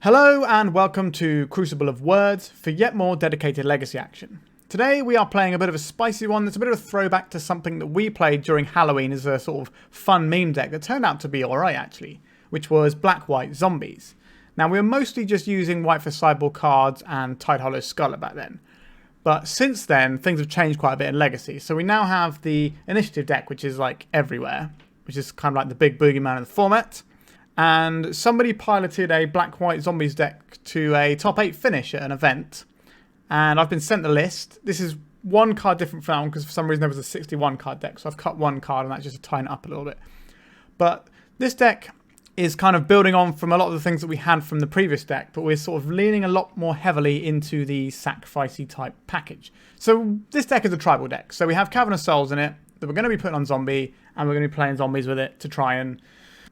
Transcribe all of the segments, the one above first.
Hello and welcome to Crucible of Words for yet more dedicated Legacy action. Today we are playing a bit of a spicy one that's a bit of a throwback to something that we played during Halloween as a sort of fun meme deck that turned out to be alright actually, which was Black-White Zombies. Now we were mostly just using white for sideboard cards and Tidehollow Sculler back then. But since then things have changed quite a bit in Legacy, so we now have the Initiative deck, which is like everywhere, which is kind of like the big boogeyman of the format. And somebody piloted a Black-White Zombies deck to a top 8 finish at an event. And I've been sent the list. This is one card different from that one because for some reason there was a 61 card deck. So I've cut one card and that's just to tighten it up a little bit. But this deck is kind of building on from a lot of the things that we had from the previous deck. But we're sort of leaning a lot more heavily into the sacrificey type package. So this deck is a tribal deck. So we have Cavern of Souls in it that we're going to be putting on Zombie. And we're going to be playing zombies with it to try and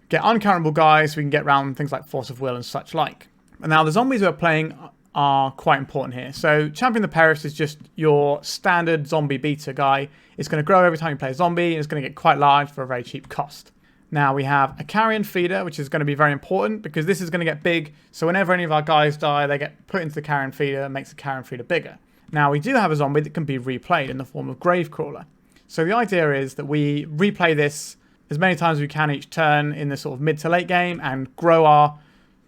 get uncountable guys so we can get around things like Force of Will and such like. And now the zombies we're playing are quite important here. So Champion the Perished is just your standard zombie beater guy. It's going to grow every time you play a zombie, and it's going to get quite large for a very cheap cost. Now we have a Carrion Feeder, which is going to be very important because this is going to get big. So whenever any of our guys die, they get put into the Carrion Feeder and makes the Carrion Feeder bigger. Now we do have a zombie that can be replayed in the form of Gravecrawler. So the idea is that we replay this as many times as we can each turn in the sort of mid to late game and grow our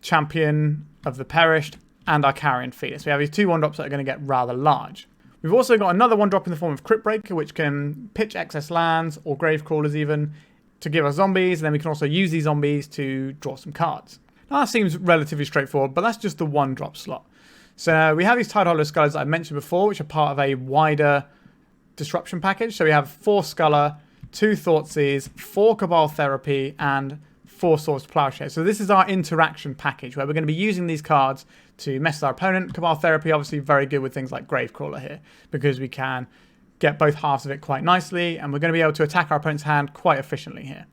Champion of the Perished and our Carrion Feeder. So we have these two 1-drops that are going to get rather large. We've also got another 1-drop in the form of Cryptbreaker, which can pitch excess lands or Gravecrawlers even to give us zombies, and then we can also use these zombies to draw some cards. Now that seems relatively straightforward, but that's just the 1-drop slot. So we have these Tidehollow Scullers that I mentioned before, which are part of a wider disruption package. So we have 4 Sculler, 2 Thoughtseize, 4 Cabal Therapy, and 4 Swords Plowshares. So this is our interaction package where we're going to be using these cards to mess with our opponent. Cabal Therapy obviously very good with things like Gravecrawler here because we can get both halves of it quite nicely, and we're going to be able to attack our opponent's hand quite efficiently here.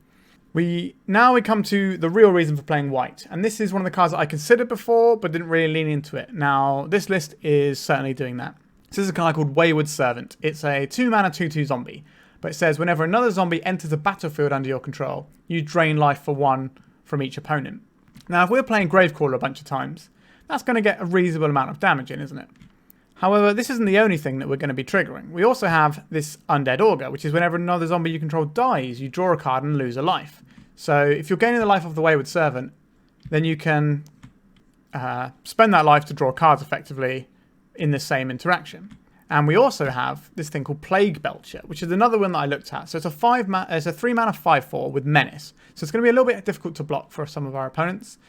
Now we come to the real reason for playing white, and this is one of the cards that I considered before but didn't really lean into it. Now this list is certainly doing that. This is a card called Wayward Servant. It's a 2-mana 2/2 zombie. But it says, whenever another zombie enters a battlefield under your control, you drain life for 1 from each opponent. Now, if we're playing Gravecrawler a bunch of times, that's going to get a reasonable amount of damage in, isn't it? However, this isn't the only thing that we're going to be triggering. We also have this Undead Augur, which is whenever another zombie you control dies, you draw a card and lose a life. So if you're gaining the life of the Wayward Servant, then you can spend that life to draw cards effectively in the same interaction. And we also have this thing called Plague Belcher, which is another one that I looked at. So it's a 3-mana 5/4 with Menace. So it's going to be a little bit difficult to block for some of our opponents.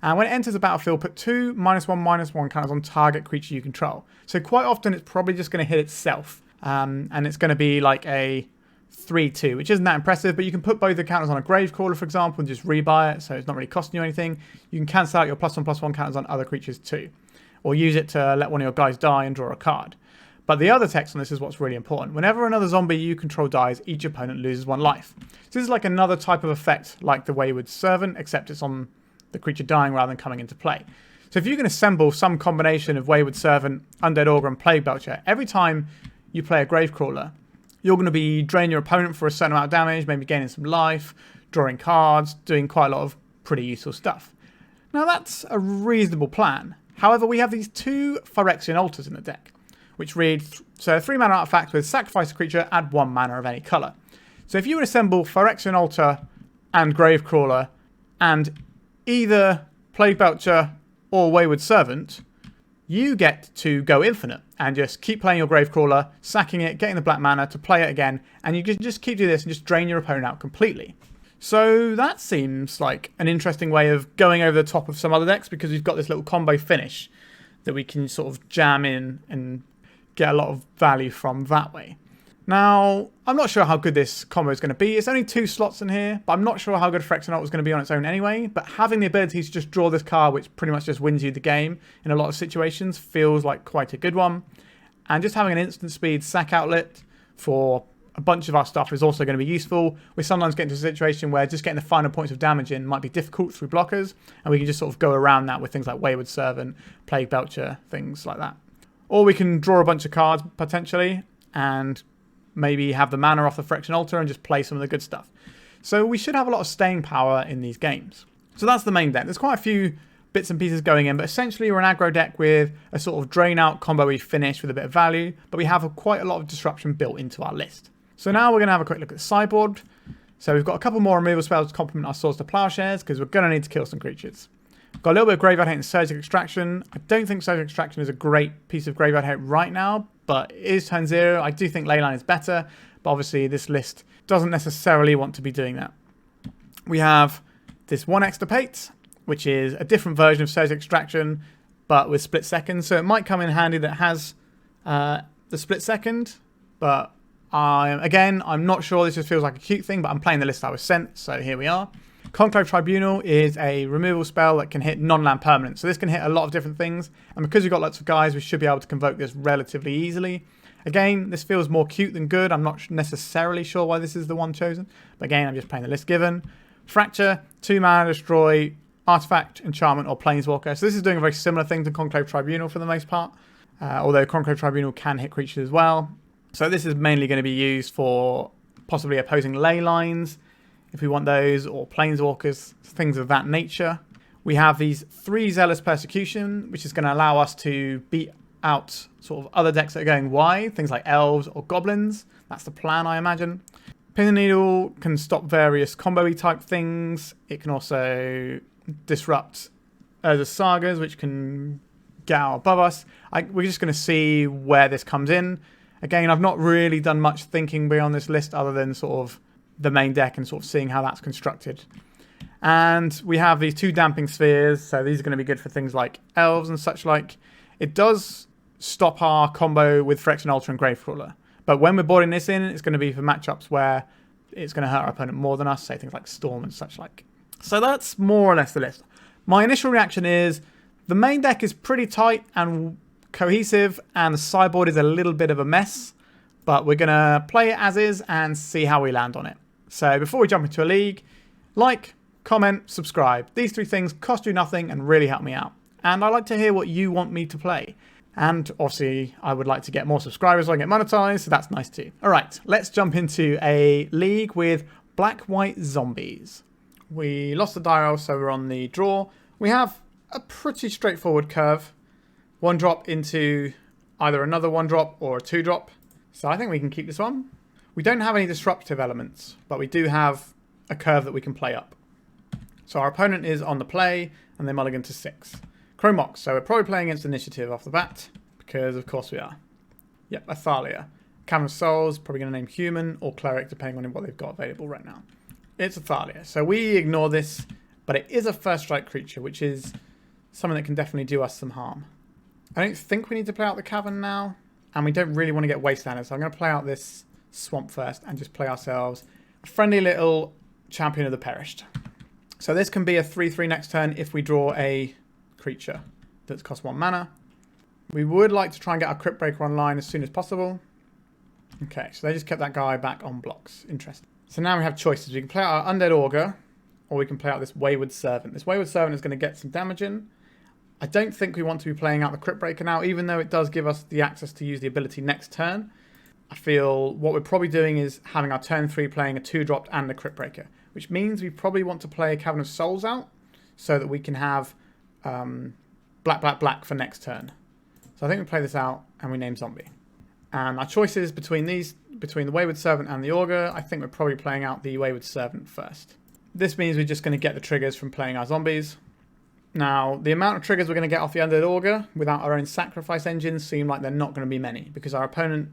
And when it enters the battlefield, put 2 -1/-1 counters on target creature you control. So quite often it's probably just going to hit itself. And it's going to be like a 3/2, which isn't that impressive. But you can put both the counters on a Gravecrawler, for example, and just rebuy it. So it's not really costing you anything. You can cancel out your +1/+1 counters on other creatures too. Or use it to let one of your guys die and draw a card. But the other text on this is what's really important. Whenever another zombie you control dies, each opponent loses 1 life. So this is like another type of effect like the Wayward Servant, except it's on the creature dying rather than coming into play. So if you can assemble some combination of Wayward Servant, Undead Augur, and Plague Belcher, every time you play a Gravecrawler, you're going to be draining your opponent for a certain amount of damage, maybe gaining some life, drawing cards, doing quite a lot of pretty useful stuff. Now that's a reasonable plan. However, we have these 2 Phyrexian Altars in the deck, which read, so a 3-mana artifact with sacrifice a creature, add 1 mana of any colour. So if you would assemble Phyrexian Altar and Gravecrawler and either Plague Belcher or Wayward Servant, you get to go infinite and just keep playing your Gravecrawler, sacking it, getting the black mana to play it again, and you can just keep doing this and just drain your opponent out completely. So that seems like an interesting way of going over the top of some other decks because we've got this little combo finish that we can sort of jam in and get a lot of value from that way. Now, I'm not sure how good this combo is going to be. It's only 2 slots in here, but I'm not sure how good Phyrexian Altar is going to be on its own anyway. But having the ability to just draw this card, which pretty much just wins you the game in a lot of situations, feels like quite a good one. And just having an instant speed sack outlet for a bunch of our stuff is also going to be useful. We sometimes get into a situation where just getting the final points of damage in might be difficult through blockers, and we can just sort of go around that with things like Wayward Servant, Plague Belcher, things like that. Or we can draw a bunch of cards, potentially, and maybe have the mana off the Phyrexian Altar and just play some of the good stuff. So we should have a lot of staying power in these games. So that's the main deck. There's quite a few bits and pieces going in, but essentially we're an aggro deck with a sort of drain out combo-y finish with a bit of value, but we have quite a lot of disruption built into our list. So now we're going to have a quick look at the sideboard. So we've got a couple more removal spells to complement our Swords to Plowshares, because we're going to need to kill some creatures. We've got a little bit of Graveyard Hate and Surgical Extraction. I don't think Surgical Extraction is a great piece of Graveyard Hate right now, but it is turn 0. I do think Leyline is better, but obviously this list doesn't necessarily want to be doing that. We have this one Extirpate, which is a different version of Surgical Extraction, but with split second. So it might come in handy that has the split second, but I'm not sure. This just feels like a cute thing, but I'm playing the list I was sent, so here we are. Conclave Tribunal is a removal spell that can hit non-land permanents. So this can hit a lot of different things, and because we've got lots of guys, we should be able to convoke this relatively easily. Again, this feels more cute than good. I'm not necessarily sure why this is the one chosen, but again, I'm just playing the list given. Fracture, 2 mana, destroy, artifact, enchantment, or planeswalker. So this is doing a very similar thing to Conclave Tribunal for the most part, although Conclave Tribunal can hit creatures as well. So this is mainly going to be used for possibly opposing ley lines, if we want those, or planeswalkers, things of that nature. We have these 3 Zealous Persecution, which is going to allow us to beat out sort of other decks that are going wide, things like elves or goblins. That's the plan, I imagine. Pithing Needle can stop various combo-y type things. It can also disrupt the sagas, which can get out above us. We're just going to see where this comes in. Again, I've not really done much thinking beyond this list other than sort of the main deck and sort of seeing how that's constructed. And we have these 2 Damping Spheres, so these are going to be good for things like elves and such like. It does stop our combo with Phyrexian Altar and Gravecrawler, but when we're boarding this in, it's going to be for matchups where it's going to hurt our opponent more than us, say things like Storm and such like. So that's more or less the list. My initial reaction is the main deck is pretty tight and cohesive, and the sideboard is a little bit of a mess, but we're going to play it as is and see how we land on it. So before we jump into a league, like, comment, subscribe. These 3 things cost you nothing and really help me out. And I'd like to hear what you want me to play. And obviously, I would like to get more subscribers so I get monetized, so that's nice too. All right, let's jump into a league with black-white zombies. We lost the die roll, so we're on the draw. We have a pretty straightforward curve. 1 drop into either another 1 drop or a 2 drop. So I think we can keep this one. We don't have any disruptive elements, but we do have a curve that we can play up. So our opponent is on the play, and they mulligan to 6. Chromox, so we're probably playing against initiative off the bat, because of course we are. Yep, Athalia. Cavern of Souls, probably going to name Human or Cleric, depending on what they've got available right now. It's Athalia, so we ignore this, but it is a first strike creature, which is something that can definitely do us some harm. I don't think we need to play out the Cavern now, and we don't really want to get Wastelanders, so I'm going to play out this Swamp first and just play ourselves a friendly little Champion of the Perished. So this can be a 3/3 next turn if we draw a creature that's cost 1 mana. We would like to try and get our Cryptbreaker online as soon as possible. Okay, so they just kept that guy back on blocks. Interesting. So now we have choices. We can play out our Undead Augur, or we can play out this Wayward Servant. This Wayward Servant is going to get some damage in. I don't think we want to be playing out the Cryptbreaker now, even though it does give us the access to use the ability next turn. I feel what we're probably doing is having our turn 3 playing a 2-drop and a Cryptbreaker, which means we probably want to play a Cavern of Souls out so that we can have black for next turn. So I think we play this out and we name Zombie. And our choices between the Wayward Servant and the Augur, I think we're probably playing out the Wayward Servant first. This means we're just going to get the triggers from playing our zombies. Now, the amount of triggers we're going to get off the Undead Augur without our own sacrifice engines seem like they're not going to be many, because our opponent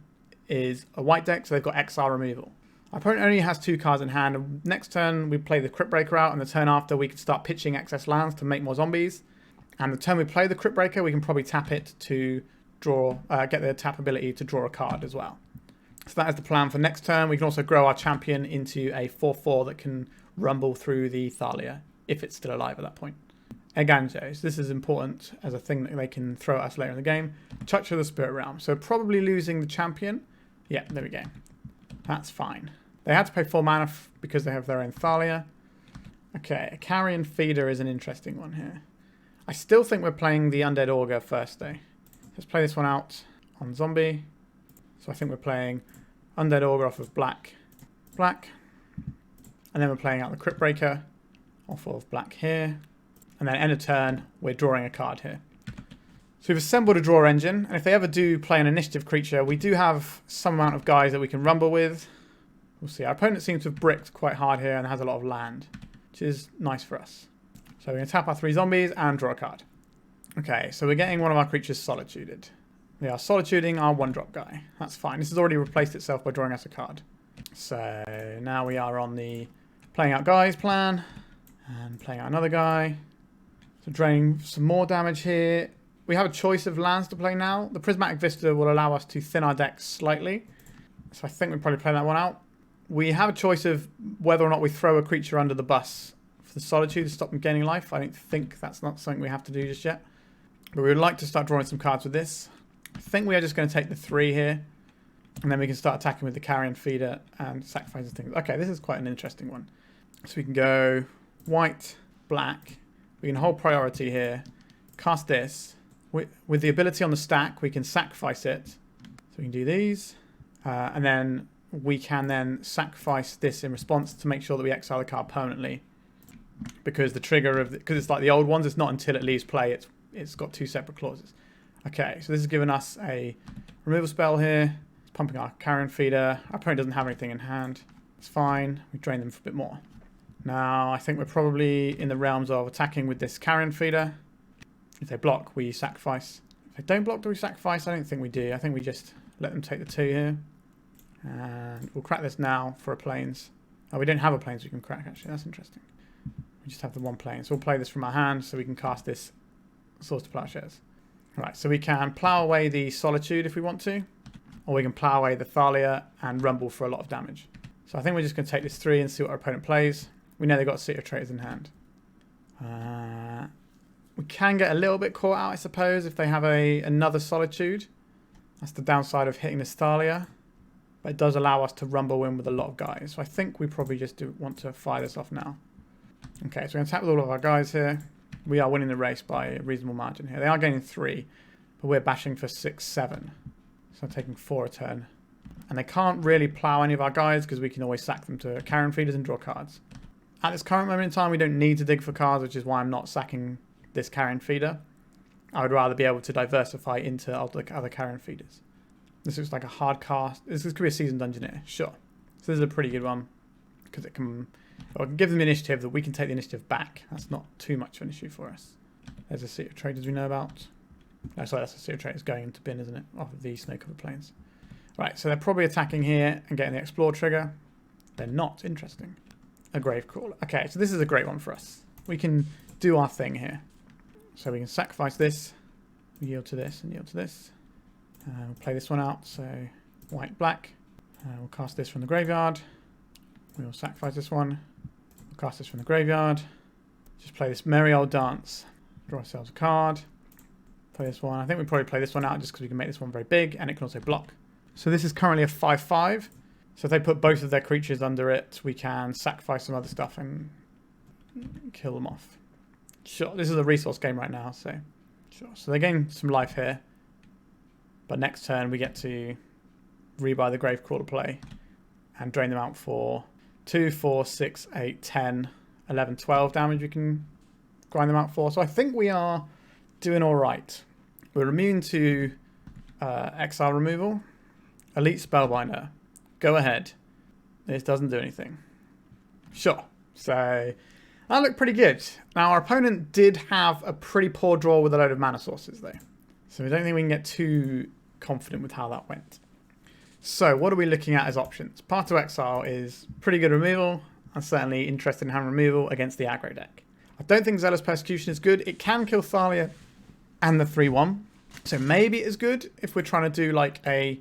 is a white deck, so they've got Exile removal. Our opponent only has 2 cards in hand, and next turn we play the Cryptbreaker out, and the turn after we can start pitching excess lands to make more zombies. And the turn we play the Cryptbreaker, we can probably tap it to draw, get the tap ability to draw a card as well. So that is the plan for next turn. We can also grow our champion into a 4/4 that can rumble through the Thalia, if it's still alive at that point. Eganjos, this is important as a thing that they can throw at us later in the game. Touch of the Spirit Realm. So probably losing the champion. Yeah, there we go. That's fine. They had to pay 4 mana because they have their own Thalia. Okay, a Carrion Feeder is an interesting one here. I still think we're playing the Undead Augur first though. Let's play this one out on Zombie. So I think we're playing Undead Augur off of black. And And then we're playing out the Cryptbreaker off of black here. And then end of turn, we're drawing a card here. So we've assembled a draw engine. And if they ever do play an initiative creature, we do have some amount of guys that we can rumble with. We'll see. Our opponent seems to have bricked quite hard here and has a lot of land, which is nice for us. So we're going to tap our 3 zombies and draw a card. Okay, so we're getting one of our creatures solituded. We are solituding our 1-drop guy. That's fine. This has already replaced itself by drawing us a card. So now we are on the playing out guys plan. And playing out another guy. So draining some more damage here. We have a choice of lands to play now. The Prismatic Vista will allow us to thin our deck slightly. So I think we'll probably play that one out. We have a choice of whether or not we throw a creature under the bus for the Solitude to stop them gaining life. I don't think that's not something we have to do just yet. But we would like to start drawing some cards with this. I think we are just going to take the 3 here. And then we can start attacking with the Carrion Feeder and sacrificing things. Okay, this is quite an interesting one. So we can go white, black. We can hold priority here. Cast this. With the ability on the stack, we can sacrifice it. So we can do these. And then we can then sacrifice this in response to make sure that we exile the card permanently. Because the trigger of... Because it's like the old ones, it's not until it leaves play. It's got 2 separate clauses. Okay, so this has given us a removal spell here. It's pumping our Carrion Feeder. Our opponent doesn't have anything in hand. It's fine. We drain them for a bit more. Now, I think we're probably in the realms of attacking with this Carrion Feeder. If they block, we sacrifice. If they don't block, do we sacrifice? I don't think we do. I think we just let them take the 2 here. And we'll crack this now for a plains. Oh, we don't have a plains we can crack, actually. That's interesting. We just have the 1 plains. So we'll play this from our hand so we can cast this Source to Plowshares. Right, so we can plow away the Solitude if we want to. Or we can plow away the Thalia and rumble for a lot of damage. So I think we're just going to take this 3 and see what our opponent plays. We know they've got City of Traitors in hand. We can get a little bit caught out, I suppose, if they have another Solitude. That's the downside of hitting this Thalia. But it does allow us to rumble in with a lot of guys. So I think we probably just do want to fire this off now. Okay, so we're going to tap with all of our guys here. We are winning the race by a reasonable margin here. They are gaining 3, but we're bashing for 6, 7. So I'm taking 4 a turn. And they can't really plow any of our guys because we can always sack them to Carrion Feeders and draw cards. At this current moment in time, we don't need to dig for cards, which is why I'm not sacking this Carrion Feeder. I would rather be able to diversify into other Carrion Feeders. This looks like a hard cast. This could be a Seasoned Dungeoneer, sure. So this is a pretty good one because it can give them the initiative that we can take the initiative back. That's not too much of an issue for us. There's a City of Traitors we know about. No, sorry, that's a City of Traitors going into bin, isn't it? Off of the snow-covered plains. Right, so they're probably attacking here and getting the Explore trigger. They're not. Interesting. A Gravecrawler. Okay, so this is a great one for us. We can do our thing here. So we can sacrifice this, yield to this, and yield to this. We'll play this one out, so white, black. We'll cast this from the graveyard. We'll sacrifice this one. We'll cast this from the graveyard. Just play this merry old dance. Draw ourselves a card. Play this one. I think we'll probably play this one out just because we can make this one very big, and it can also block. So this is currently a 5/5. So if they put both of their creatures under it, we can sacrifice some other stuff and kill them off. Sure, this is a resource game right now, so sure. So they gain some life here. But next turn we get to rebuy the Gravecrawler play and drain them out for 2, 4, 6, 8, 10, 11, 12 damage we can grind them out for. So I think we are doing all right. We're immune to exile removal. Elite Spellbinder. Go ahead. This doesn't do anything. Sure. So that looked pretty good. Now our opponent did have a pretty poor draw with a load of mana sources though. So I don't think we can get too confident with how that went. So what are we looking at as options? Path to Exile is pretty good removal. I'm certainly interested in having removal against the aggro deck. I don't think Zealous Persecution is good. It can kill Thalia and the 3/1. So maybe it is good if we're trying to do like a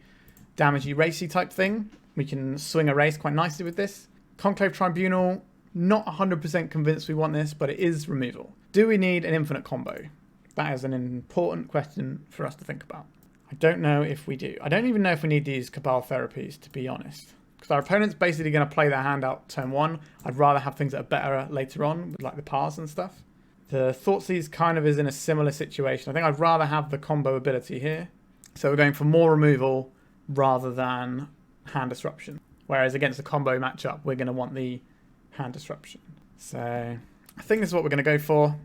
damagey racy type thing. We can swing a race quite nicely with this. Conclave Tribunal, not 100% convinced we want this, but it is removal. Do we need an infinite combo? That is an important question for us to think about. I don't know if we do. I don't even know if we need these Cabal Therapies, to be honest. Because our opponent's basically going to play their hand out turn 1. I'd rather have things that are better later on, with like the paths and stuff. The Thoughtseize kind of is in a similar situation. I think I'd rather have the combo ability here. So we're going for more removal rather than hand disruption. Whereas against the combo matchup, we're going to want the hand disruption. So I think this is what we're going to go for.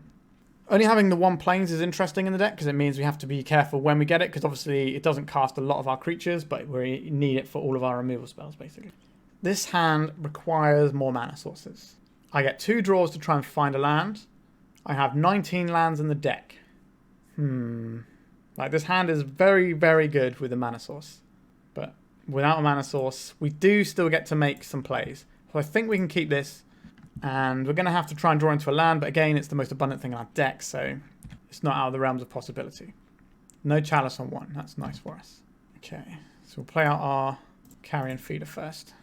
Only having the 1 planes is interesting in the deck because it means we have to be careful when we get it, because obviously it doesn't cast a lot of our creatures, but we need it for all of our removal spells basically. This hand requires more mana sources. I get 2 draws to try and find a land. I have 19 lands in the deck. Like, this hand is very, very good with a mana source. But without a mana source, we do still get to make some plays. So I think we can keep this. And we're going to have to try and draw into a land. But again, it's the most abundant thing in our deck. So it's not out of the realms of possibility. No Chalice on 1. That's nice for us. Okay. So we'll play out our Carrion Feeder first.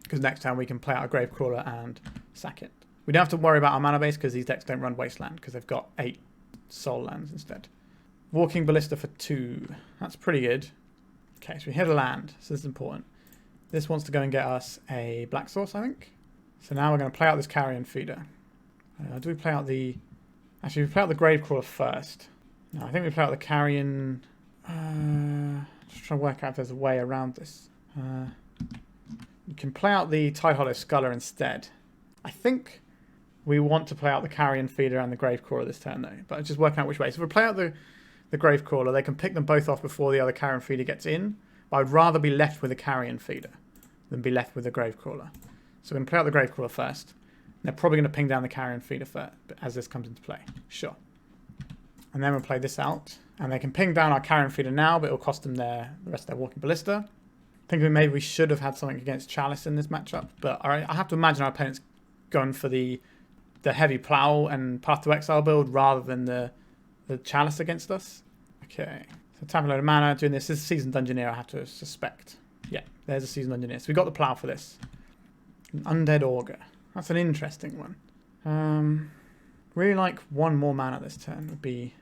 Because next time we can play out a Gravecrawler and sack it. We don't have to worry about our mana base because these decks don't run Wasteland. Because they've got 8 Soul lands instead. Walking Ballista for 2. That's pretty good. Okay, so we hit a land. So this is important. This wants to go and get us a black source, I think. So now we're going to play out this Carrion Feeder. Do we play out the... Actually, we play out the Gravecrawler first. No, I think we play out the Carrion... just trying to work out if there's a way around this. You can play out the Tidehollow Sculler instead. I think we want to play out the Carrion Feeder and the Gravecrawler this turn, though. But just working out which way. So if we play out the Gravecrawler, they can pick them both off before the other Carrion Feeder gets in. But I'd rather be left with a Carrion Feeder than be left with a Gravecrawler. So we're going to play out the Gravecrawler first. They're probably going to ping down the Carrion Feeder first, as this comes into play. Sure. And then we'll play this out. And they can ping down our Carrion Feeder now, but it'll cost them the rest of their Walking Ballista. I think maybe we should have had something against Chalice in this matchup. But I have to imagine our opponent's gone for the heavy Plow and Path to Exile build rather than the Chalice against us. Okay. So tap a load of mana. Doing this is Seasoned Dungeoneer, I have to suspect. Yeah, there's a Seasoned Dungeoneer. So we got the Plow for this. An Undead Augur. That's an interesting one. Really like 1 more mana this turn would be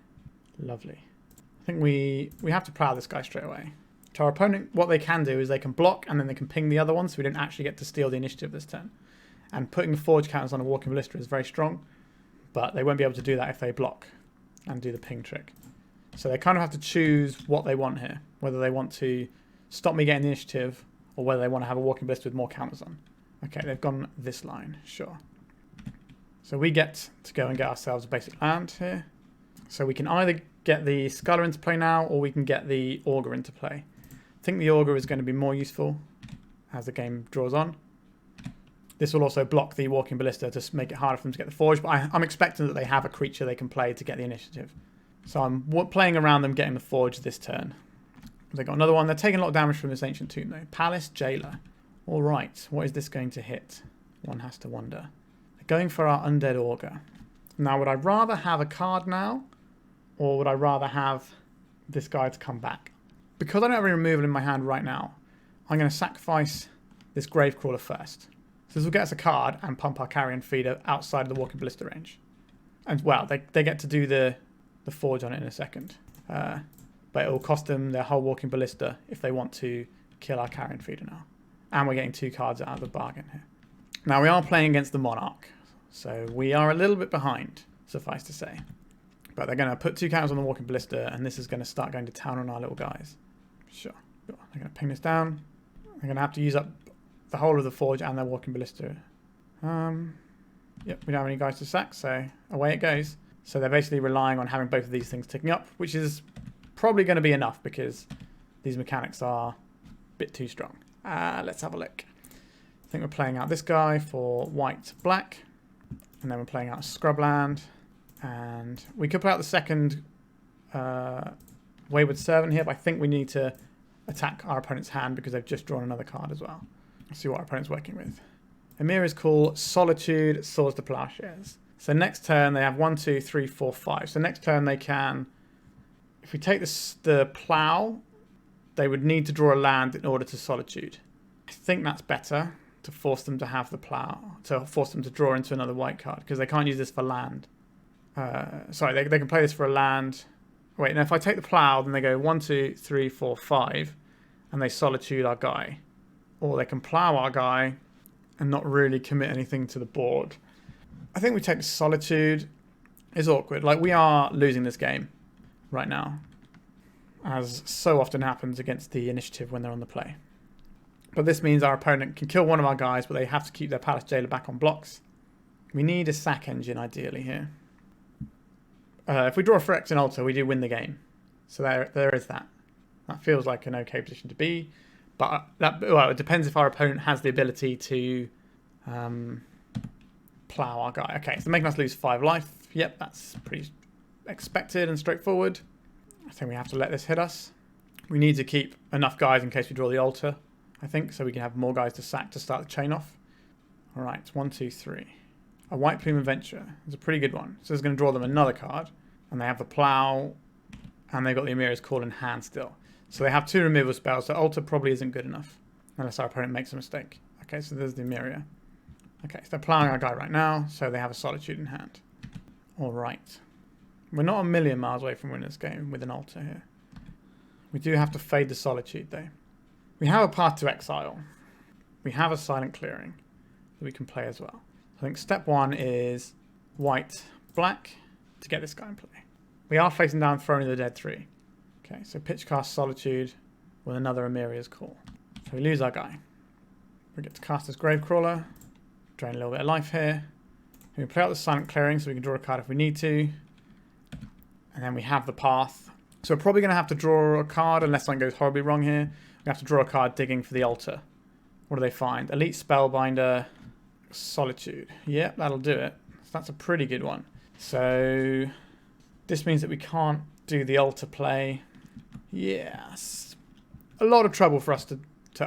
lovely. I think we have to Plow this guy straight away. To our opponent, what they can do is they can block and then they can ping the other one, so we don't actually get to steal the initiative this turn. And putting the Forge counters on a Walking Ballista is very strong, but they won't be able to do that if they block and do the ping trick. So they kind of have to choose what they want here, whether they want to stop me getting the initiative or whether they want to have a Walking Ballista with more counters on. Okay, they've gone this line, sure. So we get to go and get ourselves a basic land here. So we can either get the Sculler into play now or we can get the Augur into play. I think the Augur is going to be more useful as the game draws on. This will also block the Walking Ballista to make it harder for them to get the Forge, but I'm expecting that they have a creature they can play to get the initiative. So I'm playing around them getting the Forge this turn. They got another one. They're taking a lot of damage from this Ancient Tomb though. Palace Jailer. Alright, what is this going to hit? One has to wonder. They're going for our Undead Augur. Now, would I rather have a card now, or would I rather have this guy to come back? Because I don't have any removal in my hand right now, I'm going to sacrifice this Gravecrawler first. So this will get us a card and pump our Carrion Feeder outside of the Walking Ballista range. And, well, they get to do the Forge on it in a second. But it will cost them their whole Walking Ballista if they want to kill our Carrion Feeder now. And we're getting 2 cards out of the bargain here. Now, we are playing against the Monarch. So we are a little bit behind, suffice to say. But they're going to put 2 counters on the Walking Ballista, and this is going to start going to town on our little guys. Sure. They're going to ping this down. They're going to have to use up the whole of the Forge and their Walking Ballista. Yep, we don't have any guys to sack, so away it goes. So they're basically relying on having both of these things ticking up, which is probably going to be enough because these mechanics are a bit too strong. Let's have a look. I think we're playing out this guy for white-black. And then we're playing out Scrubland. And we could play out the second Wayward Servant here, but I think we need to attack our opponent's hand because they've just drawn another card as well. Let's see what our opponent's working with. Emir is cool. Solitude, Swords to Plowshares. So next turn they have 1, 2, 3, 4, 5. So next turn they can... If we take the Plow, they would need to draw a land in order to Solitude. I think that's better to force them to have the Plow, to force them to draw into another white card because they can't use this for land. Sorry, they can play this for a land. Wait, now if I take the Plow, then they go 1, 2, 3, 4, 5, and they Solitude our guy. Or they can Plow our guy and not really commit anything to the board. I think we take the Solitude. It's awkward. Like, we are losing this game right now, as so often happens against the initiative when they're on the play. But this means our opponent can kill one of our guys, but they have to keep their Palace Jailer back on blocks. We need a sack engine, ideally, here. If we draw a Phyrexian Altar, we do win the game. So there is that. That feels like an okay position to be. But well, it depends if our opponent has the ability to plow our guy. Okay, so making us lose 5 life. Yep, that's pretty expected and straightforward. I think we have to let this hit us. We need to keep enough guys in case we draw the altar, I think, so we can have more guys to sack to start the chain off. All right, 1, 2, 3. A White Plume Adventurer is a pretty good one. So it's going to draw them another card. And they have the Plow, and they've got the Emira's Call in hand still. So they have 2 removal spells, so altar probably isn't good enough. Unless our opponent makes a mistake. Okay, so there's the Emira. Okay, so they're plowing our guy right now, so they have a Solitude in hand. All right. We're not a million miles away from winning this game with an altar here. We do have to fade the Solitude, though. We have a path to Exile. We have a Silent Clearing that we can play as well. I think step 1 is white, black to get this guy in play. We are facing down Throne of the Dead 3. Okay, so pitch cast Solitude with another Emira's Call. So we lose our guy. We get to cast this Gravecrawler, drain a little bit of life here. We can play out the Silent Clearing so we can draw a card if we need to. And then we have the path. So we're probably going to have to draw a card unless something goes horribly wrong here. We have to draw a card digging for the altar. What do they find? Elite Spellbinder, Solitude. Yep, that'll do it. So that's a pretty good one. So this means that we can't do the altar play. Yes. A lot of trouble for us to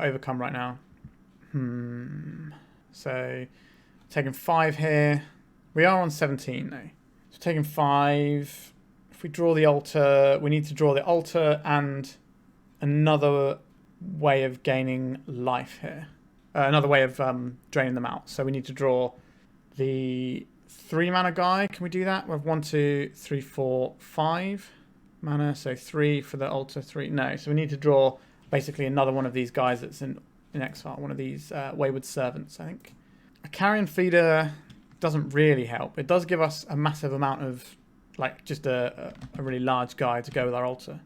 overcome right now. So taking 5 here. We are on 17 though. So taking 5. If we draw the altar, we need to draw the altar and another way of gaining life here. Another way of draining them out. So we need to draw the 3 mana guy. Can we do that? We have 1, 2, 3, 4, 5 mana. So 3 for the altar, 3. No, so we need to draw basically another one of these guys that's in exile. One of these Wayward Servants, I think. A Carrion Feeder doesn't really help. It does give us a massive amount of, like, just a really large guy to go with our altar.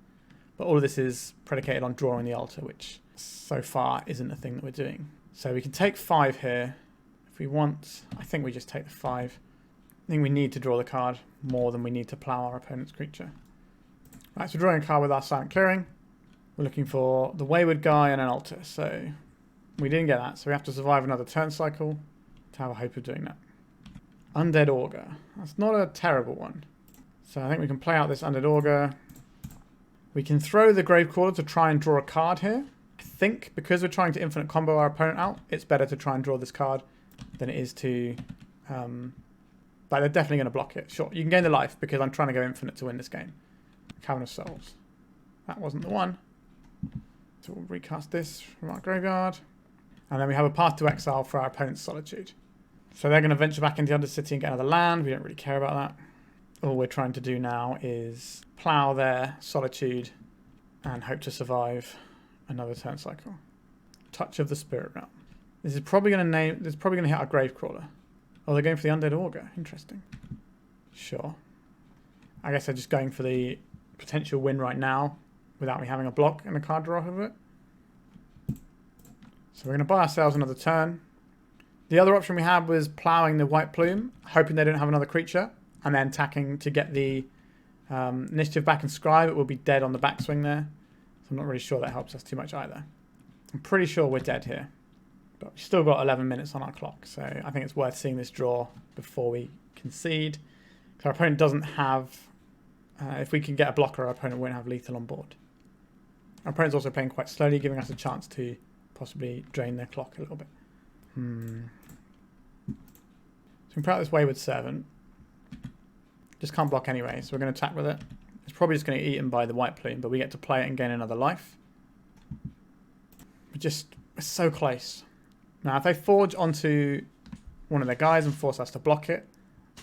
But all of this is predicated on drawing the altar, which so far isn't a thing that we're doing. So we can take 5 here. If we want, I think we just take the 5. I think we need to draw the card more than we need to plow our opponent's creature. Right, so drawing a card with our Silent Clearing. We're looking for the Wayward guy and an altar. So we didn't get that, so we have to survive another turn cycle to have a hope of doing that. Undead Augur. That's not a terrible one. So I think we can play out this Undead Augur. We can throw the Gravecrawler to try and draw a card here. I think because we're trying to infinite combo our opponent out, it's better to try and draw this card than it is to... like, they're definitely going to block it. Sure, you can gain the life because I'm trying to go infinite to win this game. Cavern of Souls. That wasn't the one. So we'll recast this from our graveyard. And then we have a path to Exile for our opponent's Solitude. So they're going to venture back into the Undercity and get another land. We don't really care about that. All we're trying to do now is plow their Solitude and hope to survive another turn cycle. Touch of the Spirit Realm. This is probably going to hit our Gravecrawler. Oh, they're going for the Undead Augur. Interesting. Sure. I guess they're just going for the potential win right now without me having a block and a card draw off of it. So we're going to buy ourselves another turn. The other option we had was plowing the White Plume, hoping they don't have another creature, and then attacking to get the initiative back and Scribe. It will be dead on the backswing there. So I'm not really sure that helps us too much either. I'm pretty sure we're dead here. But we've still got 11 minutes on our clock, so I think it's worth seeing this draw before we concede. Because our opponent doesn't have... if we can get a blocker, our opponent won't have lethal on board. Our opponent's also playing quite slowly, giving us a chance to possibly drain their clock a little bit. So we can put out this Wayward Servant. Just can't block anyway, so we're going to attack with it. It's probably just going to get eaten by the White Plume, but we get to play it and gain another life. We're so close. Now, if they forge onto one of their guys and force us to block it,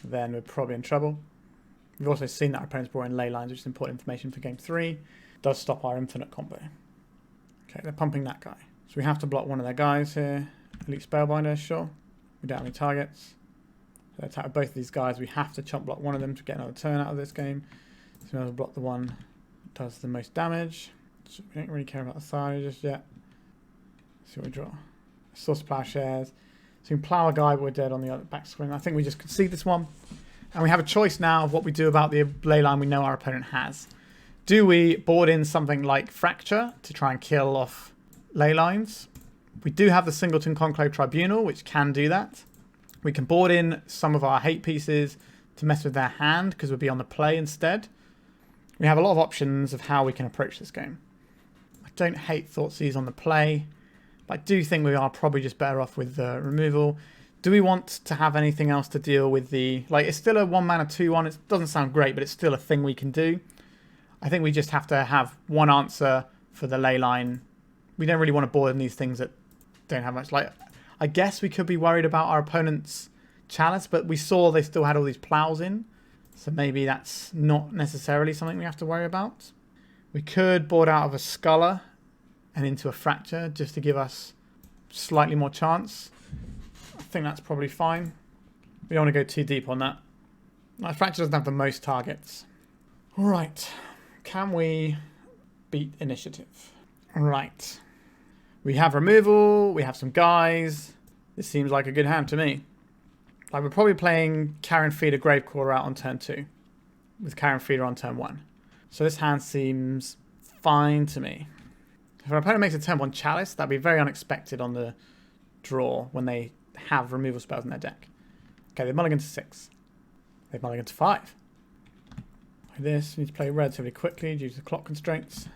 then we're probably in trouble. We've also seen that our opponent's brought in ley lines, which is important information for game 3. It does stop our infinite combo. Okay, they're pumping that guy. So we have to block one of their guys here. Elite Spellbinder, sure. We don't have any targets. So attack with both of these guys. We have to chump block one of them to get another turn out of this game. So we'll block the one that does the most damage. So we don't really care about the side just yet. See what we draw. Source of Plowshares. So we can plow a guy, but we're dead on the other back screen. I think we just concede this one. And we have a choice now of what we do about the ley line we know our opponent has. Do we board in something like Fracture to try and kill off ley lines? We do have the Singleton Conclave Tribunal, which can do that. We can board in some of our hate pieces to mess with their hand, because we'll be on the play instead. We have a lot of options of how we can approach this game. I don't hate Thoughtseize on the play, but I do think we are probably just better off with the removal. Do we want to have anything else to deal with the... Like, it's still a 1-mana 2-1. It doesn't sound great, but it's still a thing we can do. I think we just have to have one answer for the ley line. We don't really want to board in these things that don't have much. Like, I guess we could be worried about our opponent's Chalice, but we saw they still had all these plows in. So maybe that's not necessarily something we have to worry about. We could board out of a Sculler and into a Fracture just to give us slightly more chance. I think that's probably fine. We don't want to go too deep on that. My Fracture doesn't have the most targets. Alright. Can we beat initiative? Alright. We have removal. We have some guys. This seems like a good hand to me. Like, we're probably playing Carrion Feeder Gravecrawler out on turn 2. With Carrion Feeder on turn 1. So this hand seems fine to me. If our opponent makes a turn 1 Chalice, that'd be very unexpected on the draw when they have removal spells in their deck. Okay, they mulligan to 6. They mulligan to 5. Like this, we need to play relatively quickly due to the clock constraints.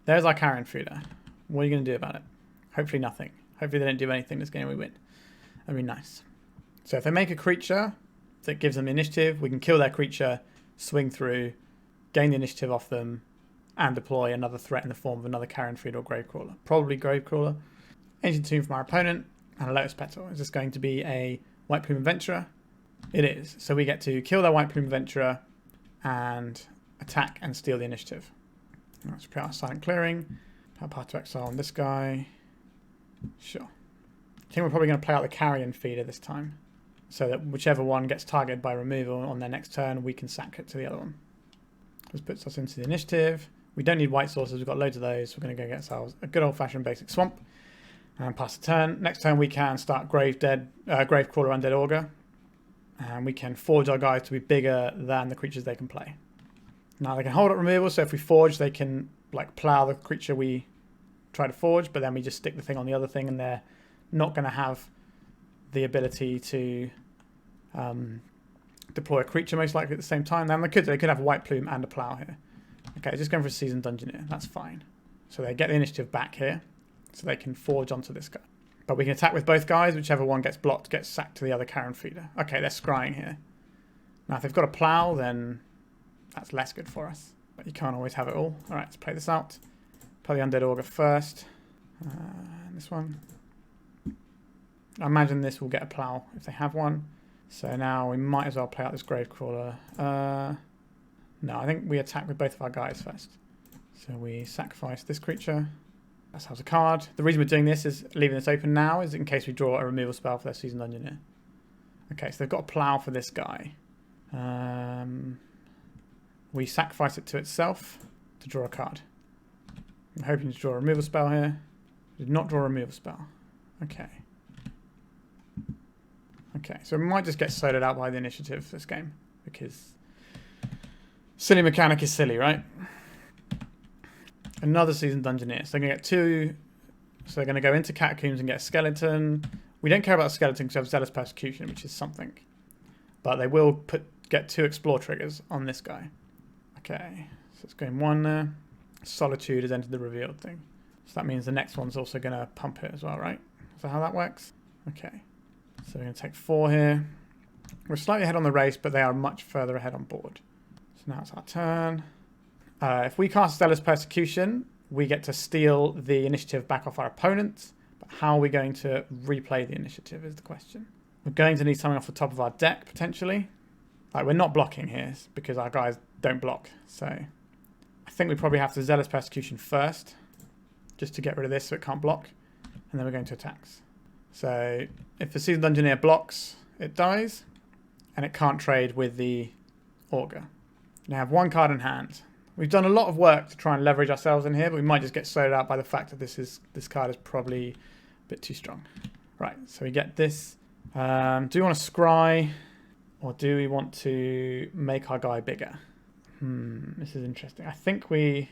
There's our Carrion Feeder. What are you going to do about it? Hopefully nothing. Hopefully they don't do anything this game we win. That'd be nice. So if they make a creature that gives them initiative, we can kill their creature, swing through, gain the initiative off them, and deploy another threat in the form of another Carrion Feeder or Gravecrawler. Probably Gravecrawler. Ancient Tomb from our opponent, and a Lotus Petal. Is this going to be a White Plume Adventurer? It is. So we get to kill their White Plume Adventurer and attack and steal the initiative. Let's put our Silent Clearing. Put Path to Exile on this guy. Sure. I think we're probably going to play out the Carrion Feeder this time, so that whichever one gets targeted by removal on their next turn, we can sack it to the other one. This puts us into the initiative. We don't need white sources. We've got loads of those. We're going to go get ourselves a good old-fashioned basic swamp and pass the turn. Next turn, we can start Gravecrawler, Undead Augur, and we can forge our guys to be bigger than the creatures they can play. Now, they can hold up removal, so if we forge, they can like plow the creature we try to forge, but then we just stick the thing on the other thing, and they're not going to have the ability to deploy a creature most likely at the same time. Then they could have a White Plume and a plow here. Okay, just going for a Seasoned Dungeoneer. That's fine. So they get the initiative back here, so they can forge onto this guy. But we can attack with both guys. Whichever one gets blocked gets sacked to the other Carrion Feeder. Okay, they're scrying here. Now, if they've got a plow, then that's less good for us. But you can't always have it all. All right, let's play this out. Play the Undead Augur first. This one. I imagine this will get a plow if they have one. So now we might as well play out this Gravecrawler. No, I think we attack with both of our guys first. So we sacrifice this creature. That has a card. The reason we're doing this is leaving this open now is in case we draw a removal spell for their Seasoned Dungeoneer. Okay, so they've got a plow for this guy. We sacrifice it to itself to draw a card. I'm hoping to draw a removal spell here. Did not draw a removal spell. Okay. Okay, so we might just get soloed out by the initiative this game, because silly mechanic is silly, right? Another Seasoned Dungeoneer. So they're going to get 2. So they're going to go into Catacombs and get a Skeleton. We don't care about a Skeleton because we have Zealous Persecution, which is something. But they will get 2 Explore triggers on this guy. Okay, so it's going 1 there. Solitude has entered the revealed thing. So that means the next one's also going to pump it as well, right? Is that how that works? Okay. So we're going to take 4 here. We're slightly ahead on the race, but they are much further ahead on board. So now it's our turn. If we cast Zealous Persecution, we get to steal the initiative back off our opponent. But how are we going to replay the initiative is the question. We're going to need something off the top of our deck, potentially. Like, we're not blocking here because our guys don't block. So I think we probably have to Zealous Persecution first, just to get rid of this so it can't block. And then we're going to attacks. So if the Seasoned Dungeoneer blocks, it dies, and it can't trade with the Augur. Now have 1 card in hand. We've done a lot of work to try and leverage ourselves in here, but we might just get slowed out by the fact that this card is probably bit too strong. Right, so we get this. Do we want to scry, or do we want to make our guy bigger? This is interesting. I think we're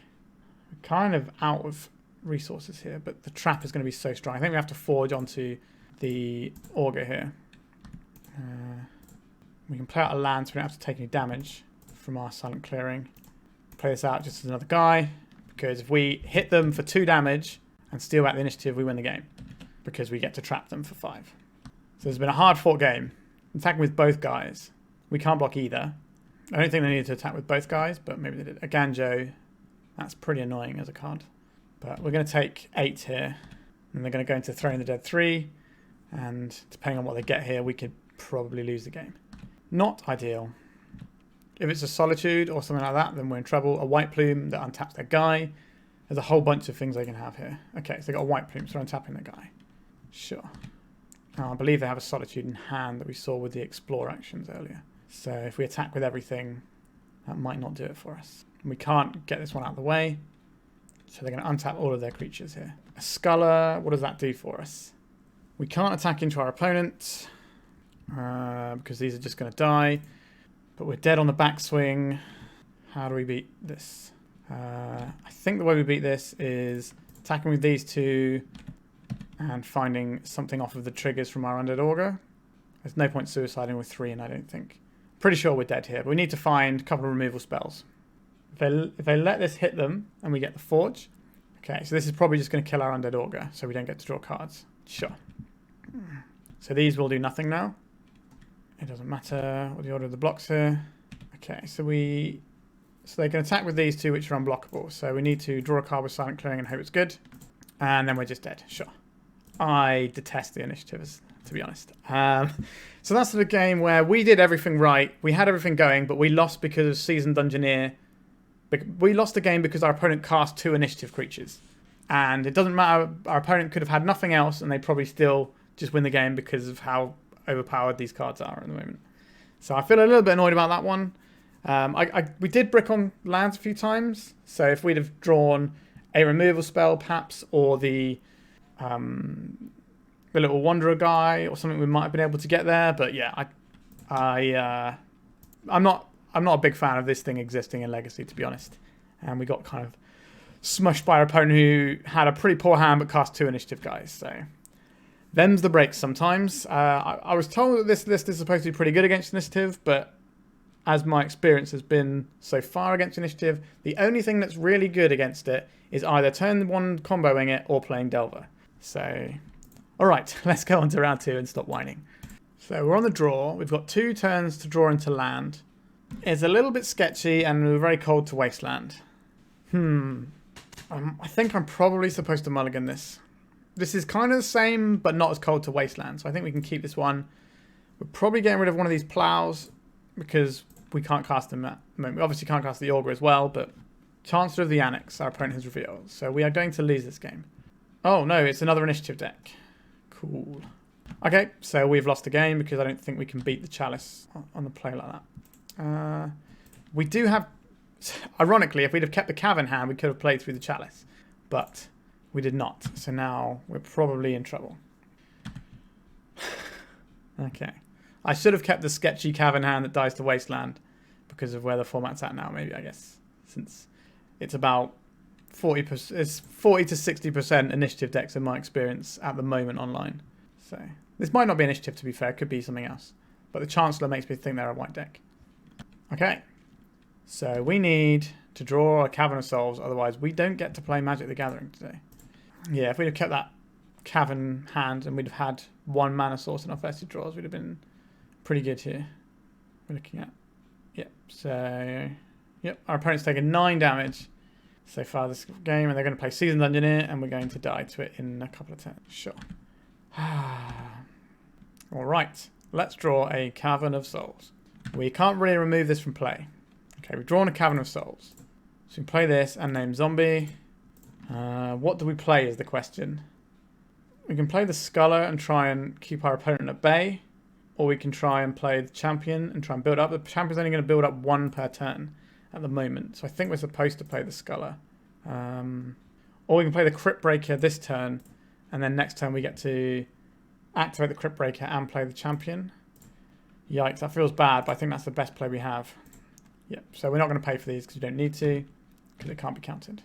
kind of out of resources here, but the trap is going to be so strong. I think we have to forge onto the Augur here. We can play out a land so we don't have to take any damage from our silent clearing. Play this out just as another guy, because if we hit them for 2 damage and steal back the initiative, we win the game, because we get to trap them for 5. So it's been a hard-fought game. Attacking with both guys. We can't block either. I don't think they needed to attack with both guys, but maybe they did. A Ganjo, that's pretty annoying as a card. But we're going to take 8 here, and they're going to go into Throwing the Dead 3, and depending on what they get here, we could probably lose the game. Not ideal. If it's a Solitude or something like that, then we're in trouble. A White Plume that untaps their guy. There's a whole bunch of things they can have here. Okay, so they got a White Plume, so they're untapping their guy. Sure. Now, I believe they have a Solitude in hand that we saw with the Explore actions earlier. So if we attack with everything, that might not do it for us. We can't get this one out of the way. So they're going to untap all of their creatures here. A Sculler, what does that do for us? We can't attack into our opponent because these are just going to die. But we're dead on the backswing. How do we beat this? I think the way we beat this is attacking with these 2 and finding something off of the triggers from our Undead Augur. There's no point suiciding with 3 in, I don't think. Pretty sure we're dead here, but we need to find a couple of removal spells. If they let this hit them and we get the Forge. Okay, so this is probably just going to kill our Undead Augur, so we don't get to draw cards. Sure. So these will do nothing now. It doesn't matter what the order of the blocks here. Okay, so they can attack with these 2, which are unblockable. So we need to draw a card with Silent Clearing and hope it's good. And then we're just dead. Sure. I detest the initiatives, to be honest. So that's the game where we did everything right. We had everything going, but we lost because of Seasoned Dungeoneer. We lost the game because our opponent cast 2 initiative creatures. And it doesn't matter. Our opponent could have had nothing else, and they probably still just win the game because of how overpowered these cards are at the moment. So I feel a little bit annoyed about that one. We did brick on lands a few times. So if we'd have drawn a removal spell, perhaps, or the little Wanderer guy or something, we might have been able to get there. But yeah, I'm not a big fan of this thing existing in Legacy, to be honest. And we got kind of smushed by our opponent who had a pretty poor hand but cast 2 initiative guys. So them's the breaks sometimes. I was told that this list is supposed to be pretty good against initiative, but as my experience has been so far against initiative, the only thing that's really good against it is either turn 1 comboing it or playing Delver. So, alright, let's go on to round 2 and stop whining. So we're on the draw. We've got 2 turns to draw into land. It's a little bit sketchy and we're very cold to Wasteland. I think I'm probably supposed to mulligan this. This is kind of the same, but not as cold to Wasteland. So I think we can keep this one. We're probably getting rid of one of these plows because we can't cast them at the moment. We obviously can't cast the Augur as well, but Chancellor of the Annex, our opponent has revealed. So we are going to lose this game. Oh no, it's another initiative deck. Cool. Okay, so we've lost the game because I don't think we can beat the Chalice on the play like that. We do have... Ironically, if we'd have kept the Cavern hand, we could have played through the Chalice. But we did not. So now we're probably in trouble. Okay. I should have kept the sketchy Cavern hand that dies to Wasteland because of where the format's at now, maybe, I guess. Since it's about 40%, it's 40 to 60% initiative decks in my experience at the moment online. So this might not be initiative, to be fair. It could be something else. But the Chancellor makes me think they're a white deck. Okay. So we need to draw a Cavern of Souls, otherwise we don't get to play Magic the Gathering today. Yeah, if we'd have kept that Cavern hand and we'd have had 1 mana source in our first 2 draws, we'd have been pretty good here. We're looking at... Yep, so... Yep, our opponent's taken 9 damage so far this game, and they're going to play Seasoned Dungeoneer, and we're going to die to it in a couple of turns. Sure. Alright, let's draw a Cavern of Souls. We can't really remove this from play. Okay, we've drawn a Cavern of Souls. So we can play this and name Zombie. What do we play is the question. We can play the Sculler and try and keep our opponent at bay. Or we can try and play the Champion and try and build up. The Champion's only going to build up 1 per turn at the moment. So I think we're supposed to play the Sculler. Or we can play the Cryptbreaker this turn And then next turn we get to activate the Cryptbreaker and play the champion. Yikes, that feels bad, but I think that's the best play we have. Yep, so we're not going to pay for these because we don't need to, because it can't be counted.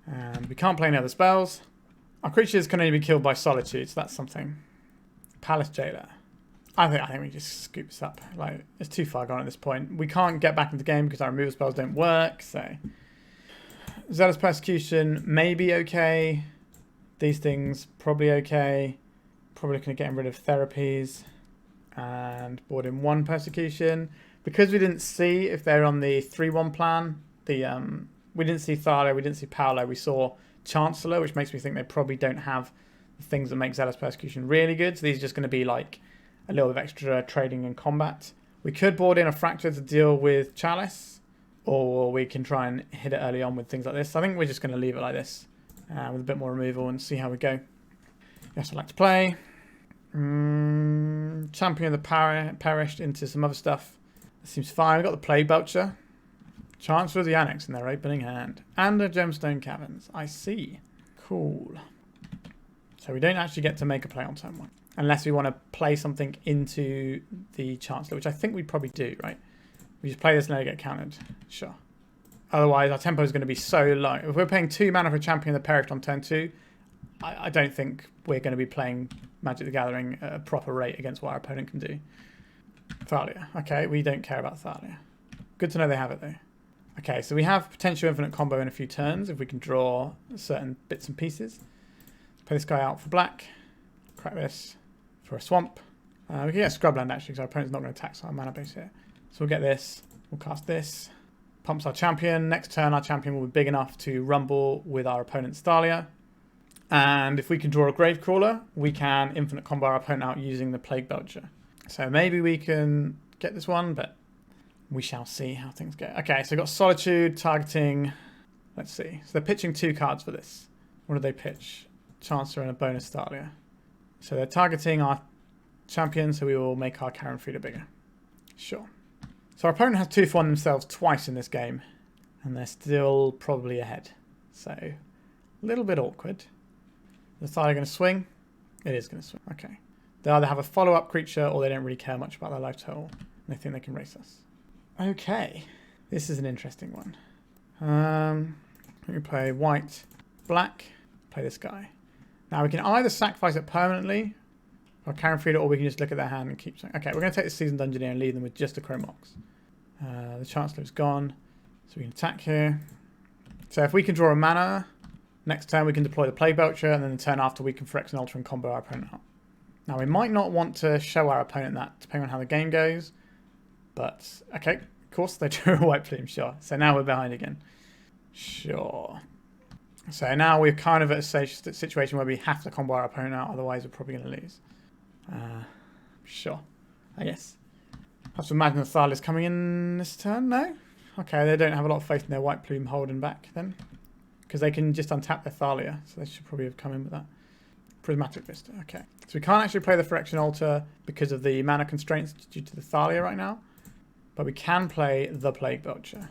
And we can't play any other spells. Our creatures can only be killed by Solitude, so that's something. Palace Jailer. I think we just scoop this up. Like, it's too far gone at this point. We can't get back into the game because our removal spells don't work, so... Zealous Persecution, maybe okay. These things, probably okay. Probably looking at getting rid of therapies. And board in 1 Persecution. Because we didn't see if they're on the 3-1 plan, we didn't see Thalia, we didn't see Paolo, we saw Chancellor, which makes me think they probably don't have the things that make Zealous Persecution really good. So these are just going to be like a little bit of extra trading and combat. We could board in a Fracture to deal with Chalice, or we can try and hit it early on with things like this. I think we're just going to leave it like this with a bit more removal and see how we go. Yes, I'd like to play. Champion of the Perished into some other stuff. That seems fine. We've got the Plague Belcher. Chancellor of the Annex in their opening hand. And the Gemstone Caverns. I see. Cool. So we don't actually get to make a play on turn 1. Unless we want to play something into the Chancellor, which I think we probably do, right? We just play this and let it get countered. Sure. Otherwise, our tempo is going to be so low. If we're paying 2 mana for Champion of the Perished on turn 2, I don't think we're going to be playing Magic the Gathering at a proper rate against what our opponent can do. Thalia. Okay, we don't care about Thalia. Good to know they have it, though. Okay, so we have potential infinite combo in a few turns if we can draw certain bits and pieces. Play this guy out for black. Crack this for a swamp. We can get Scrubland, actually, because our opponent's not going to tax our mana base here. So we'll get this. We'll cast this. Pumps our champion. Next turn, our champion will be big enough to rumble with our opponent's Thalia. And if we can draw a Gravecrawler, we can infinite combo our opponent out using the Plague Belcher. So maybe we can get this one, but we shall see how things go. Okay, so we've got Solitude, targeting... Let's see. So they're pitching 2 cards for this. What do they pitch? Chancellor and a bonus Thalia. So they're targeting our champion, so we will make our Carrion Feeder bigger. Sure. So our opponent has 2 for 1 themselves twice in this game, and they're still probably ahead. So, a little bit awkward. Is Thalia going to swing? It is going to swing. Okay. They either have a follow-up creature, or they don't really care much about their life total, and they think they can race us. Okay. This is an interesting one. Let me play white, black, play this guy. Now we can either sacrifice it permanently, or Carrion Feeder, or we can just look at their hand and keep saying, okay, we're going to take the Seasoned Dungeoneer and leave them with just a Chrome Mox. The Chancellor's gone, so we can attack here. So if we can draw a mana, next turn we can deploy the Plague Belcher, and then the turn after we can Phyrexian Altar and combo our opponent out. Now we might not want to show our opponent that, depending on how the game goes, but okay, of course they drew a White Plume, sure. So now we're behind again. Sure. So now we're kind of at a situation where we have to combo our opponent out, otherwise we're probably going to lose. Sure, I guess. I have to imagine the Thalia's coming in this turn, no? Okay, they don't have a lot of faith in their White Plume holding back then. Because they can just untap their Thalia, so they should probably have come in with that. Prismatic Vista, okay. So we can't actually play the Phyrexian Altar because of the mana constraints due to the Thalia right now. But we can play the Plague Belcher.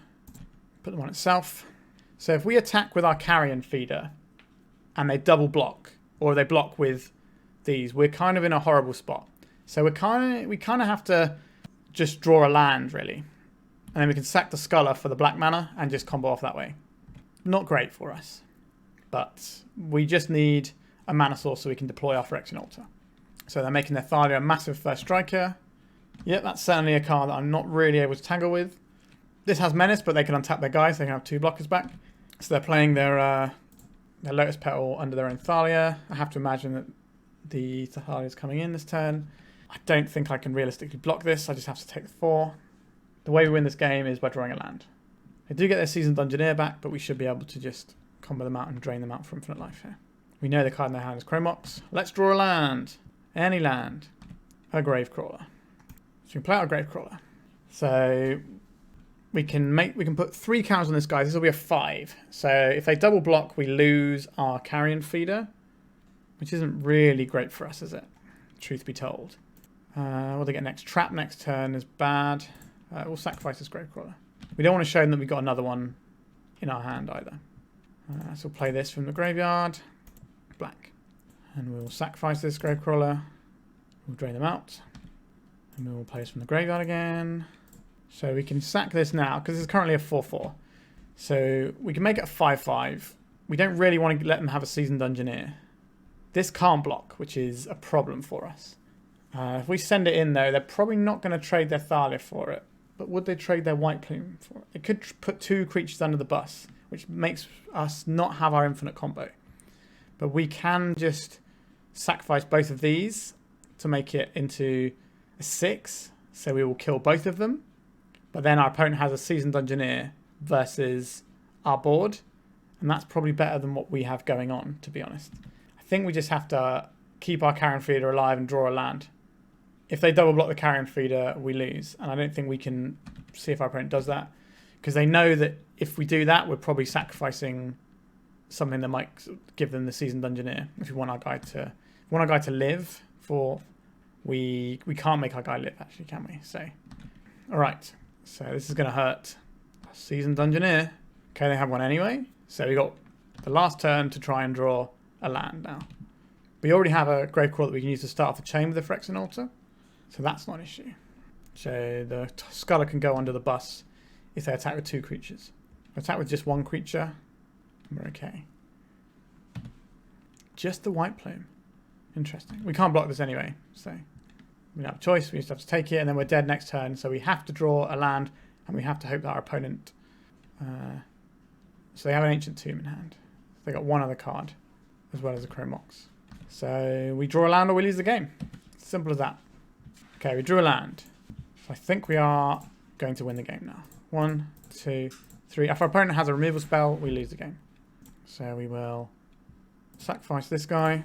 Put them on itself. So if we attack with our Carrion Feeder and they double block, or they block with these, we're kind of in a horrible spot. So we kind of have to just draw a land, really. And then we can sack the Sculler for the black mana and just combo off that way. Not great for us. But we just need a mana source so we can deploy our Phyrexian Altar. So they're making their Thalia a massive first striker. Yep, that's certainly a card that I'm not really able to tangle with. This has Menace, but they can untap their guys. They can have 2 blockers back. So they're playing their Lotus Petal under their own Thalia. I have to imagine that the Thalia is coming in this turn. I don't think I can realistically block this. I just have to take the 4. The way we win this game is by drawing a land. They do get their Seasoned Dungeoneer back, but we should be able to just combo them out and drain them out for infinite life here. We know the card in their hand is Chrome Mox. Let's draw a land. Any land. A Gravecrawler. So we can play out a Gravecrawler. So we can put 3 counters on this guy. This will be a 5. So if they double block, we lose our Carrion Feeder, which isn't really great for us, is it? Truth be told. What do they get next? Trap next turn is bad. We'll sacrifice this Gravecrawler. We don't want to show them that we've got another one in our hand either. So we'll play this from the graveyard. Black. And we'll sacrifice this Gravecrawler. We'll drain them out. And we'll play this from the graveyard again. So we can sack this now, because it's currently a 4-4. So we can make it a 5-5. We don't really want to let them have a Seasoned Dungeoneer. This can't block, which is a problem for us. If we send it in, though, they're probably not going to trade their Thalia for it. But would they trade their White Plume for it? It could put 2 creatures under the bus, which makes us not have our infinite combo. But we can just sacrifice both of these to make it into a 6. So we will kill both of them. But then our opponent has a Seasoned Dungeoneer versus our board. And that's probably better than what we have going on, to be honest. I think we just have to keep our Carrion Feeder alive and draw a land. If they double block the Carrion Feeder, we lose. And I don't think we can see if our opponent does that. Because they know that if we do that, we're probably sacrificing something that might give them the Seasoned Dungeoneer. If we want our guy to live for... We can't make our guy live, actually, can we? So, alright. So this is going to hurt. Seasoned Dungeoneer. Okay, they have one anyway. So we got the last turn to try and draw a land now. We already have a Gravecrawler that we can use to start off the chain with the Phyrexian Altar. So that's not an issue. So the Sculler can go under the bus if they attack with 2 creatures. Attack with just 1 creature. We're okay. Just the White Plume. Interesting. We can't block this anyway, so we don't have a choice. We just have to take it, and then we're dead next turn. So we have to draw a land, and we have to hope that our opponent... so they have an Ancient Tomb in hand. They got one other card, as well as a Chromox. So we draw a land or we lose the game. Simple as that. Okay, we drew a land. So I think we are going to win the game now. 1, 2, 3. If our opponent has a removal spell, we lose the game. So we will sacrifice this guy.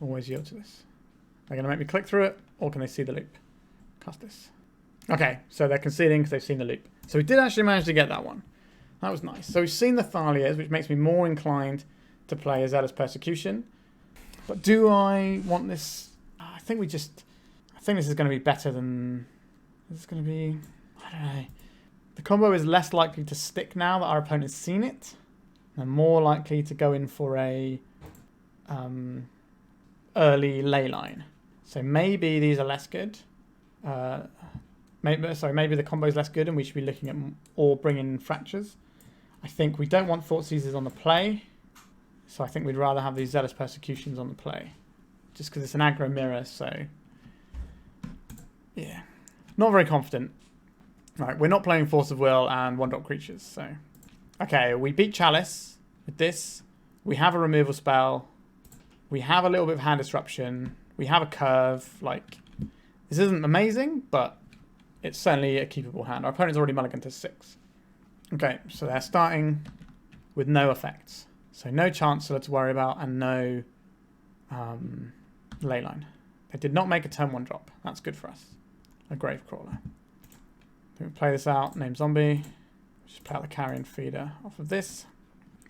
Always yield to this. They're going to make me click through it, or can they see the loop? Cast this. Okay, so they're conceding because they've seen the loop. So we did actually manage to get that one. That was nice. So we've seen the Thalias, which makes me more inclined to play a Zealous Persecution. But do I want this? I think this is going to be better than... This is going to be... I don't know. The combo is less likely to stick now that our opponent's seen it. They're more likely to go in for a... early ley line. So maybe these are less good. Maybe the combo is less good and we should be looking at or bringing in Fractures. I think we don't want Thoughtseizes on the play. So I think we'd rather have these Zealous Persecutions on the play. Just because it's an aggro mirror, so... Yeah. Not very confident. Right, we're not playing Force of Will and 1-drop creatures, so... Okay, we beat Chalice with this. We have a removal spell. We have a little bit of hand disruption. We have a curve. Like, this isn't amazing, but it's certainly a keepable hand. Our opponent's already mulliganed to 6. Okay, so they're starting with no effects. So no Chancellor to worry about and no Leyline. They did not make a turn 1 drop. That's good for us. A Gravecrawler. We play this out, name Zombie. Just play out the Carrion Feeder off of this.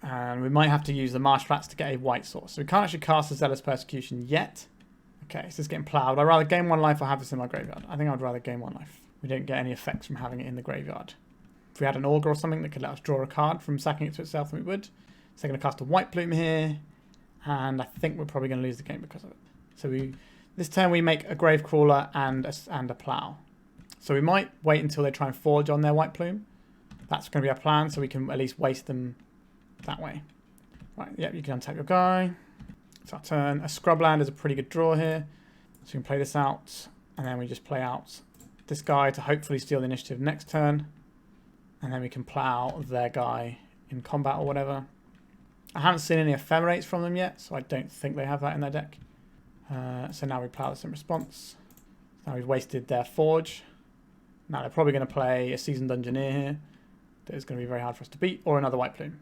And we might have to use the Marsh Flats to get a white source. So we can't actually cast a Zealous Persecution yet. Okay, so it's getting plowed. I'd rather gain 1 life or have this in my graveyard. I think I'd rather gain 1 life. We don't get any effects from having it in the graveyard. If we had an Augur or something that could let us draw a card from sacking it to itself, then we would. So they're going to cast a White Plume here. And I think we're probably going to lose the game because of it. So this turn we make a Gravecrawler and a Plow. So we might wait until they try and forge on their White Plume. That's going to be our plan, so we can at least waste them that way. Right, yep, you can untap your guy. It's our turn. A Scrubland is a pretty good draw here. So we can play this out, and then we just play out this guy to hopefully steal the initiative next turn. And then we can plow their guy in combat or whatever. I haven't seen any Ephemerates from them yet, so I don't think they have that in their deck. So now we plow this in response. Now we've wasted their Forge. Now they're probably going to play a Seasoned Dungeoneer here. That is going to be very hard for us to beat, or another White Plume.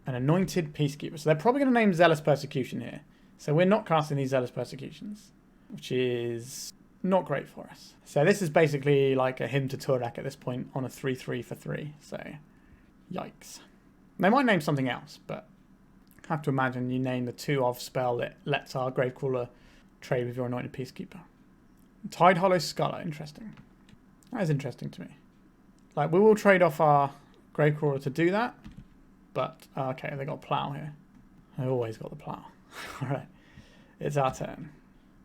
An Anointed Peacekeeper. So they're probably going to name Zealous Persecution here. So we're not casting these Zealous Persecutions, which is not great for us. So this is basically like a hymn to Turak at this point on a 3/3 for 3. So, yikes. They might name something else, but I have to imagine you name the 2-of spell that lets our Gravecrawler trade with your Anointed Peacekeeper. Tidehollow Sculler. Interesting. That is interesting to me. Like, we will trade off our Gravecrawler to do that. But, okay, they got Plow here. They always got the Plow. Alright. It's our turn.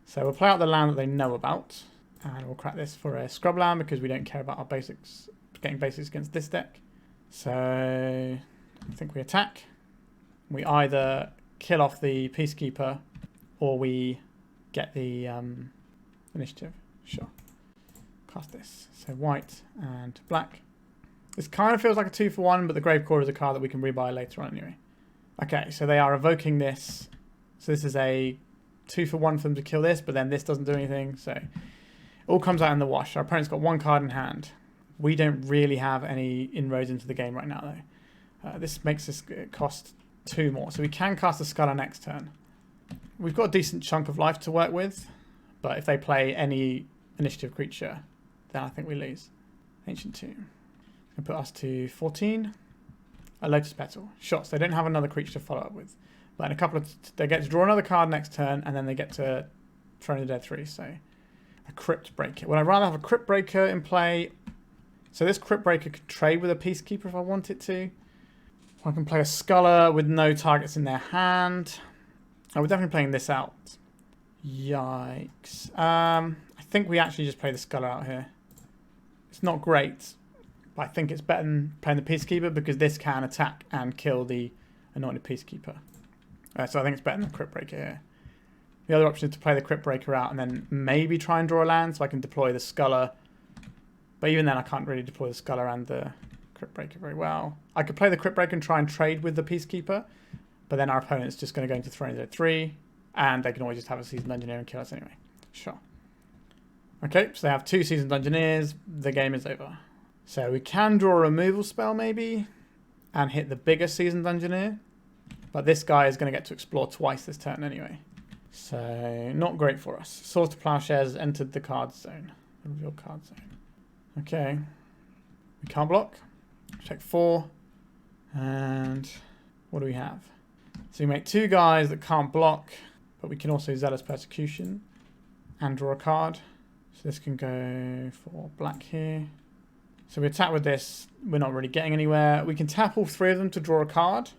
So we'll play out the land that they know about. And we'll crack this for a Scrubland because we don't care about our basics, getting basics against this deck. So I think we attack. We either kill off the Peacekeeper or we get the initiative. Sure. Cast this. So white and black. This kind of feels like a 2-for-1, but the Gravecrawler is a card that we can rebuy later on anyway. Okay, so they are evoking this. So this is a 2-for-1 for them to kill this, but then this doesn't do anything. So it all comes out in the wash. Our opponent's got one card in hand. We don't really have any inroads into the game right now, though. This makes this cost 2 more. So we can cast the Sculler next turn. We've got a decent chunk of life to work with, but if they play any initiative creature, then I think we lose. Ancient Tomb. Going to put us to 14. A Lotus Petal. Shots. They don't have another creature to follow up with. But in a couple of... They get to draw another card next turn, and then they get to Throne of the Dead 3. So a Cryptbreaker. Would I rather have a Cryptbreaker in play? So this Cryptbreaker could trade with a Peacekeeper if I wanted to. Or I can play a Sculler with no targets in their hand. Oh, we're definitely playing this out. Yikes. I think we actually just play the Sculler out here. It's not great, but I think it's better than playing the Peacekeeper because this can attack and kill the Anointed Peacekeeper. So I think it's better than the Cryptbreaker here. The other option is to play the Cryptbreaker out and then maybe try and draw a land so I can deploy the Sculler. But even then I can't really deploy the Sculler and the Cryptbreaker very well. I could play the Cryptbreaker and try and trade with the Peacekeeper, but then our opponent's just going to go into Throne of the Dead 3, and they can always just have a Seasoned Engineer and kill us anyway. Sure. Okay, so they have 2 Seasoned Engineers. The game is over. So we can draw a removal spell maybe, and hit the bigger Seasoned Engineer, but this guy is going to get to explore twice this turn anyway. So not great for us. Swords to Plowshares entered the card zone. The reveal card zone. Okay. We can't block. Check 4. And what do we have? So we make 2 guys that can't block, but we can also Zealous Persecution and draw a card. So this can go for black here. So we attack with this. We're not really getting anywhere. We can tap all 3 of them to draw a card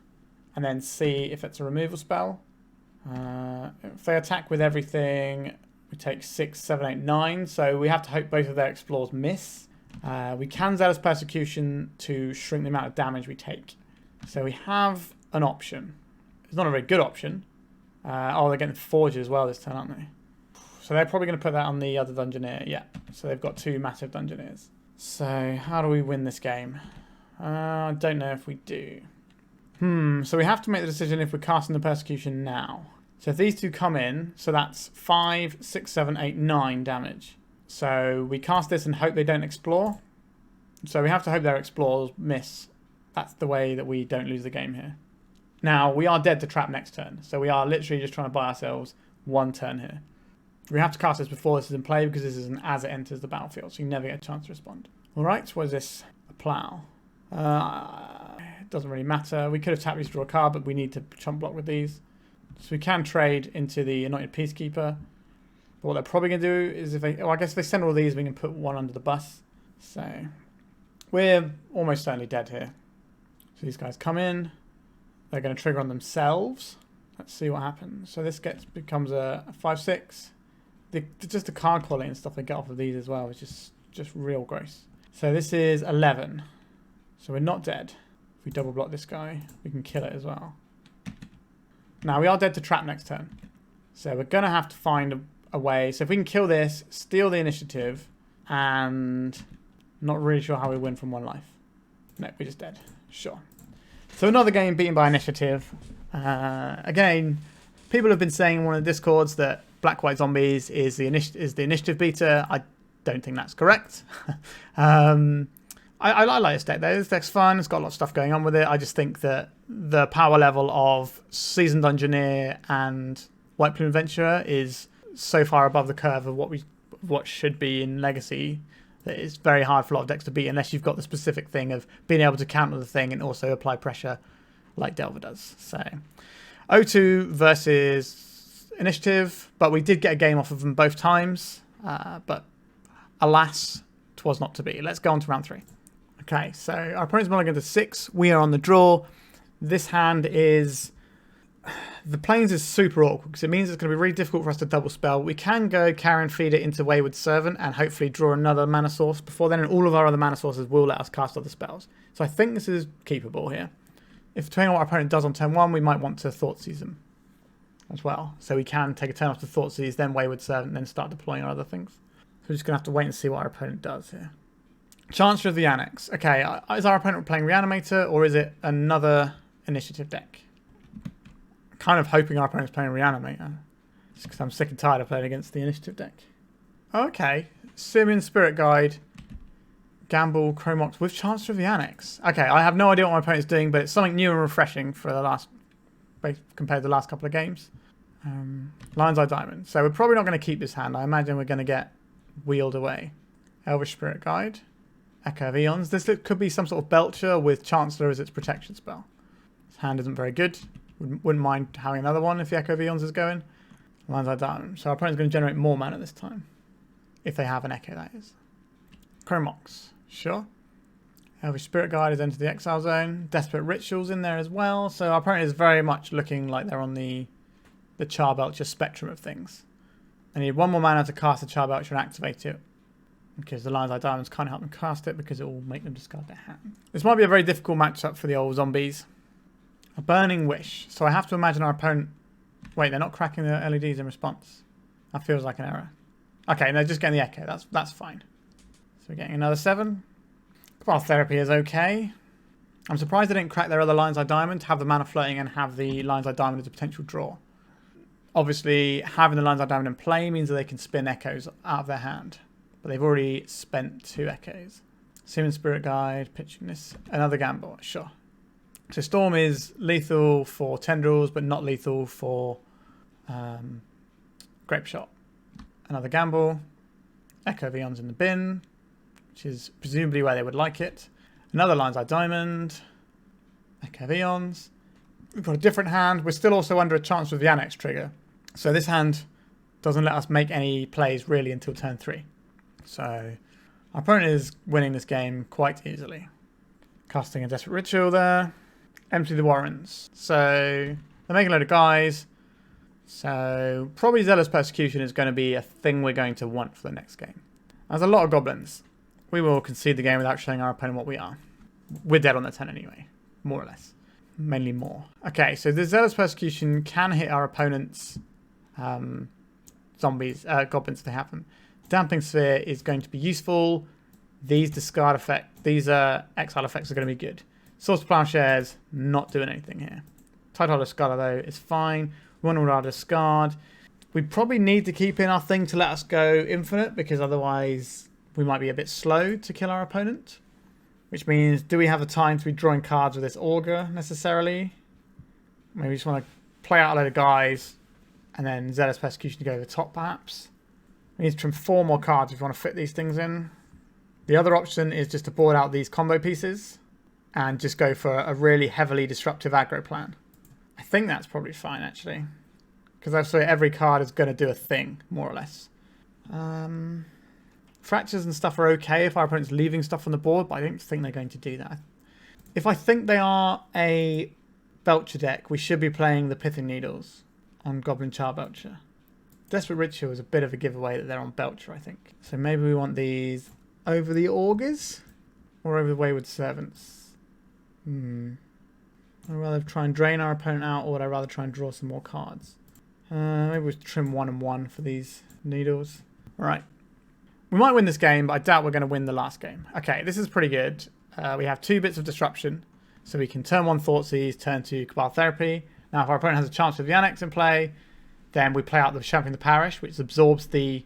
and then see if it's a removal spell. If they attack with everything, we take 6, 7, 8, 9. So we have to hope both of their explores miss. We can Zealous Persecution to shrink the amount of damage we take. So we have an option. It's not a very good option. Oh, they're getting Forge as well this turn, aren't they? So they're probably going to put that on the other Dungeoneer. Yeah, so they've got 2 massive Dungeoneers. So how do we win this game? I don't know if we do. So we have to make the decision if we're casting the Persecution now. So if these 2 come in, so that's 5, 6, 7, 8, 9 damage. So we cast this and hope they don't explore. So we have to hope their explores miss. That's the way that we don't lose the game here. Now, we are dead to trap next turn. So we are literally just trying to buy ourselves 1 turn here. We have to cast this before this is in play because this is an as it enters the battlefield. So you never get a chance to respond. All right, what is this? A plow. It doesn't really matter. We could have tapped these to draw a card, but we need to chump block with these. So we can trade into the Anointed Peacekeeper. But what they're probably going to do is if they... Oh, I guess if they send all these, we can put 1 under the bus. So we're almost certainly dead here. So these guys come in. They're going to trigger on themselves. Let's see what happens. So this becomes a 5/6. Just the card quality and stuff they get off of these as well is just real gross. So this is 11. So we're not dead. If we double block this guy, we can kill it as well. Now we are dead to trap next turn. So we're going to have to find a way. So if we can kill this, steal the initiative, and not really sure how we win from 1 life. No, we're just dead. Sure. So another game beaten by initiative. Again, people have been saying in one of the Discords that Black White Zombies is the initiative beater. I don't think that's correct. I like this deck though. This deck's fun. It's got a lot of stuff going on with it. I just think that the power level of Seasoned Dungeoneer and White Plume Adventurer is so far above the curve of what should be in Legacy that it's very hard for a lot of decks to beat unless you've got the specific thing of being able to counter the thing and also apply pressure like Delver does. So O2 versus Initiative, but we did get a game off of them both times, but alas, 'twas not to be. Let's go on to round 3. Okay, so our opponent's mulligan to 6. We are on the draw. This hand is The Plains is super awkward because it means it's going to be really difficult for us to double spell. We can go Carrion Feeder into Wayward Servant and hopefully draw another mana source before then, and all of our other mana sources will let us cast other spells. So I think this is keepable here. If depending on what our opponent does on turn 1, we might want to Thoughtseize them as well. So we can take a turn off to Thoughtseize, then Wayward Servant, and then start deploying our other things. So we're just going to have to wait and see what our opponent does here. Chancellor of the Annex. Okay, is our opponent playing Reanimator or is it another initiative deck? Kind of hoping our opponent's playing Reanimator. Just because I'm sick and tired of playing against the initiative deck. Okay, Simian Spirit Guide, Gamble, Chromox with Chancellor of the Annex. Okay, I have no idea what my opponent's doing, but it's something new and refreshing for the last, compared to the last couple of games. Lion's Eye Diamond. So we're probably not going to keep this hand. I imagine we're going to get wheeled away. Elvish Spirit Guide, Echo of Eons. This could be some sort of Belcher with Chancellor as its protection spell. This hand isn't very good. Wouldn't mind having another one if the Echo of Eons is going. Lines like that. So our opponent's going to generate more mana this time. If they have an Echo, that is. Chromox. Sure. Elvish Spirit Guide has entered the Exile Zone. Desperate Rituals in there as well. So our opponent is very much looking like they're on the Charbelcher spectrum of things. I need one more mana to cast the Charbelcher and activate it. Because the Lion's Eye Diamonds can't help them cast it because it will make them discard their hand. This might be a very difficult matchup for the old zombies. A Burning Wish. So I have to imagine our opponent... Wait, they're not cracking the LEDs in response. That feels like an error. Okay, they're just getting the Echo. That's fine. So we're getting another 7. Cabal Therapy is okay. I'm surprised they didn't crack their other Lion's Eye Diamond to have the mana floating and have the Lion's Eye Diamond as a potential draw. Obviously, having the Lion's Eye Diamond in play means that they can spin Echoes out of their hand. But they've already spent 2 Echoes. Simian Spirit Guide, pitching this. Another Gamble, sure. So Storm is lethal for Tendrils, but not lethal for Grape Shot. Another Gamble. Echo of Eons in the bin, which is presumably where they would like it. Another Lion's Eye Diamond. Echo of Eons. We've got a different hand. We're still also under a Chancellor of the Annex trigger. So this hand doesn't let us make any plays really until turn 3. So our opponent is winning this game quite easily. Casting a Desperate Ritual there. Empty the Warrens. So they're making a load of guys. So probably Zealous Persecution is going to be a thing we're going to want for the next game. There's a lot of goblins. We will concede the game without showing our opponent what we are. We're dead on the 10 anyway. More or less. Mainly more. Okay, so the Zealous Persecution can hit our opponent's zombies, goblins if they have them. Damping Sphere is going to be useful. These discard effect, these exile effects are going to be good. Source of Plowshares, not doing anything here. Tidehollow Sculler, though, is fine. We want all our discard. We probably need to keep in our thing to let us go infinite, because otherwise we might be a bit slow to kill our opponent. Which means, do we have the time to be drawing cards with this Augur, necessarily? Maybe we just want to play out a load of guys, and then Zealous Persecution to go over the top, perhaps. We need to trim 4 more cards if we want to fit these things in. The other option is just to board out these combo pieces and just go for a really heavily disruptive aggro plan. I think that's probably fine, actually. Because I've said every card is going to do a thing, more or less. Fractures and stuff are okay if our opponent's leaving stuff on the board, but I don't think they're going to do that. If I think they are a Belcher deck, we should be playing the Pithing Needles on Goblin Charbelcher. Desperate Ritual is a bit of a giveaway that they're on Belcher, I think. So maybe we want these over the Augurs or over the Wayward Servants. I'd rather try and drain our opponent out, or would I rather try and draw some more cards? Maybe we'll trim 1 and 1 for these needles. Alright. We might win this game, but I doubt we're going to win the last game. Okay, this is pretty good. We have 2 bits of disruption. So we can turn 1 Thoughtseize, turn 2 Cabal Therapy. Now if our opponent has a chance with the Annex in play, then we play out the Champion of the Parish, which absorbs the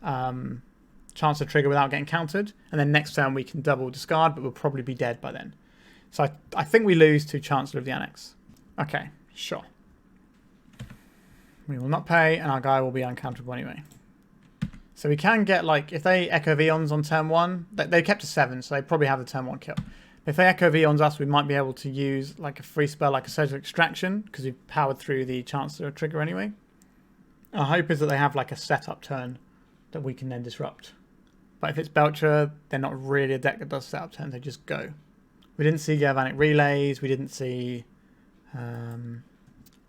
Chancellor trigger without getting countered. And then next turn we can double discard, but we'll probably be dead by then. So I think we lose to Chancellor of the Annex. Okay, sure. We will not pay, and our guy will be uncounterable anyway. So we can get, like, if they Echo of Eons on turn 1, they kept a 7, so they probably have the turn 1 kill. But if they Echo of Eons us, we might be able to use, like, a free spell like a Surgical Extraction, because we've powered through the Chancellor trigger anyway. Our hope is that they have, like, a setup turn that we can then disrupt. But if it's Belcher, they're not really a deck that does setup turns, they just go. We didn't see Galvanic Relays, we didn't see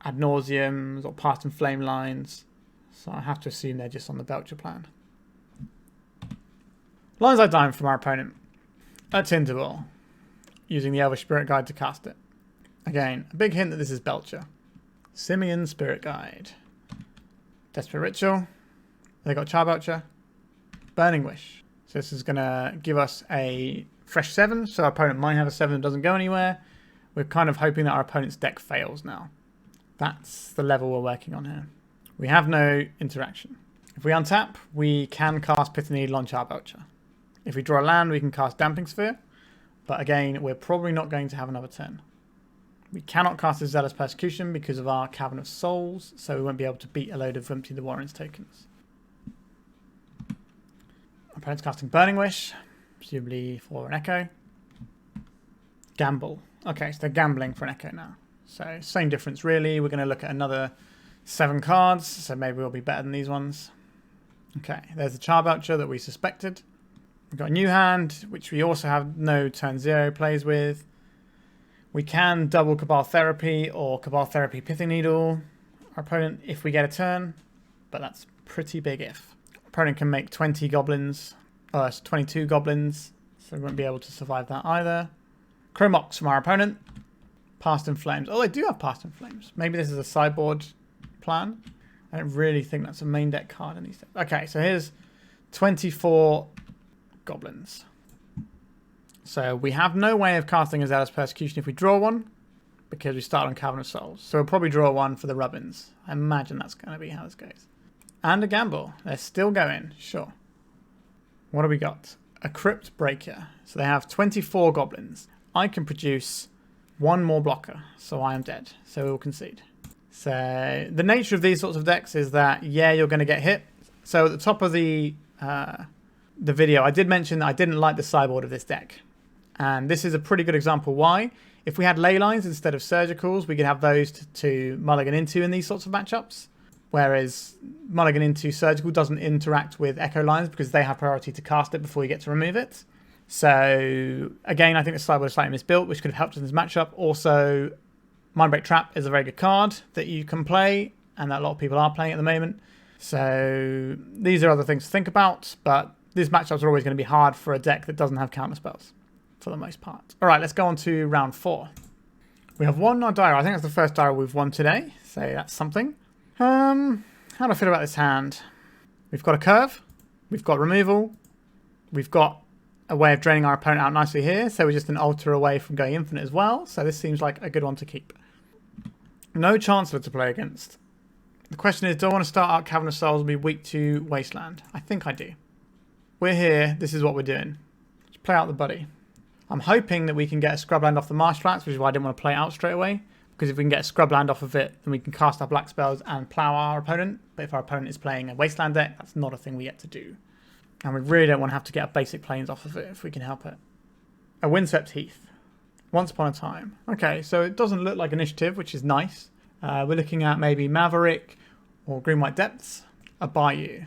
ad nauseums or past and flame lines. So I have to assume they're just on the Belcher plan. Lines of Dying from our opponent. A Tinderball. Using the Elvish Spirit Guide to cast it. Again, a big hint that this is Belcher. Simian Spirit Guide. Desperate Ritual. They got Char Belcher. Burning Wish. So this is going to give us a fresh 7. So our opponent might have a 7 that doesn't go anywhere. We're kind of hoping that our opponent's deck fails now. That's the level we're working on here. We have no interaction. If we untap, we can cast Pithing Needle on Char Belcher. If we draw a land, we can cast Damping Sphere. But again, we're probably not going to have another turn. We cannot cast a Zealous Persecution because of our Cavern of Souls, so we won't be able to beat a load of Empty the Warrens tokens. Opponent's casting Burning Wish, presumably for an Echo. Gamble. Okay, so they're gambling for an Echo now. So same difference really. We're going to look at another 7 cards, so maybe we'll be better than these ones. Okay, there's the Char Belcher that we suspected. We've got a new hand, which we also have no turn 0 plays with. We can double Cabal Therapy or Cabal Therapy Pithing Needle our opponent if we get a turn, but that's pretty big if. Our opponent can make 20 goblins, or 22 goblins, so we won't be able to survive that either. Chromox from our opponent. Past in Flames. Oh, they do have Past in Flames. Maybe this is a sideboard plan. I don't really think that's a main deck card in these decks. Okay, so here's 24 goblins. So we have no way of casting a Zealous Persecution if we draw one, because we start on Cavern of Souls. So we'll probably draw one for the Rubbins. I imagine that's going to be how this goes. And a gamble. They're still going. Sure. What do we got? A Cryptbreaker. So they have 24 goblins. I can produce one more blocker, so I am dead. So we will concede. So the nature of these sorts of decks is that, yeah, you're going to get hit. So at the top of the video, I did mention that I didn't like the sideboard of this deck. And this is a pretty good example why. If we had ley lines instead of surgicals, we could have those to mulligan into in these sorts of matchups. Whereas mulligan into surgical doesn't interact with echo lines because they have priority to cast it before you get to remove it. So again, I think the sideboard is slightly misbuilt, which could have helped in this matchup. Also, Mindbreak Trap is a very good card that you can play and that a lot of people are playing at the moment. So these are other things to think about, but these matchups are always going to be hard for a deck that doesn't have counter spells for the most part. All right, let's go on to round 4. We have won our diary. I think that's the first diary we've won today, so that's something. How do I feel about this hand? We've got a curve, we've got removal, we've got a way of draining our opponent out nicely here, so we're just an altar away from going infinite as well, so this seems like a good one to keep. No Chancellor to play against. The question is, do I want to start out Cavern of Souls and be weak to Wasteland? I think I do. We're here, this is what we're doing. Let's play out the buddy. I'm hoping that we can get a Scrubland off the Marsh Flats, which is why I didn't want to play it out straight away. Because if we can get a Scrubland off of it, then we can cast our black spells and plow our opponent. But if our opponent is playing a Wasteland deck, that's not a thing we get to do. And we really don't want to have to get our basic planes off of it if we can help it. A Windswept Heath. Once upon a time. Okay, so it doesn't look like initiative, which is nice. We're looking at maybe Maverick or Green-White Depths. A Bayou.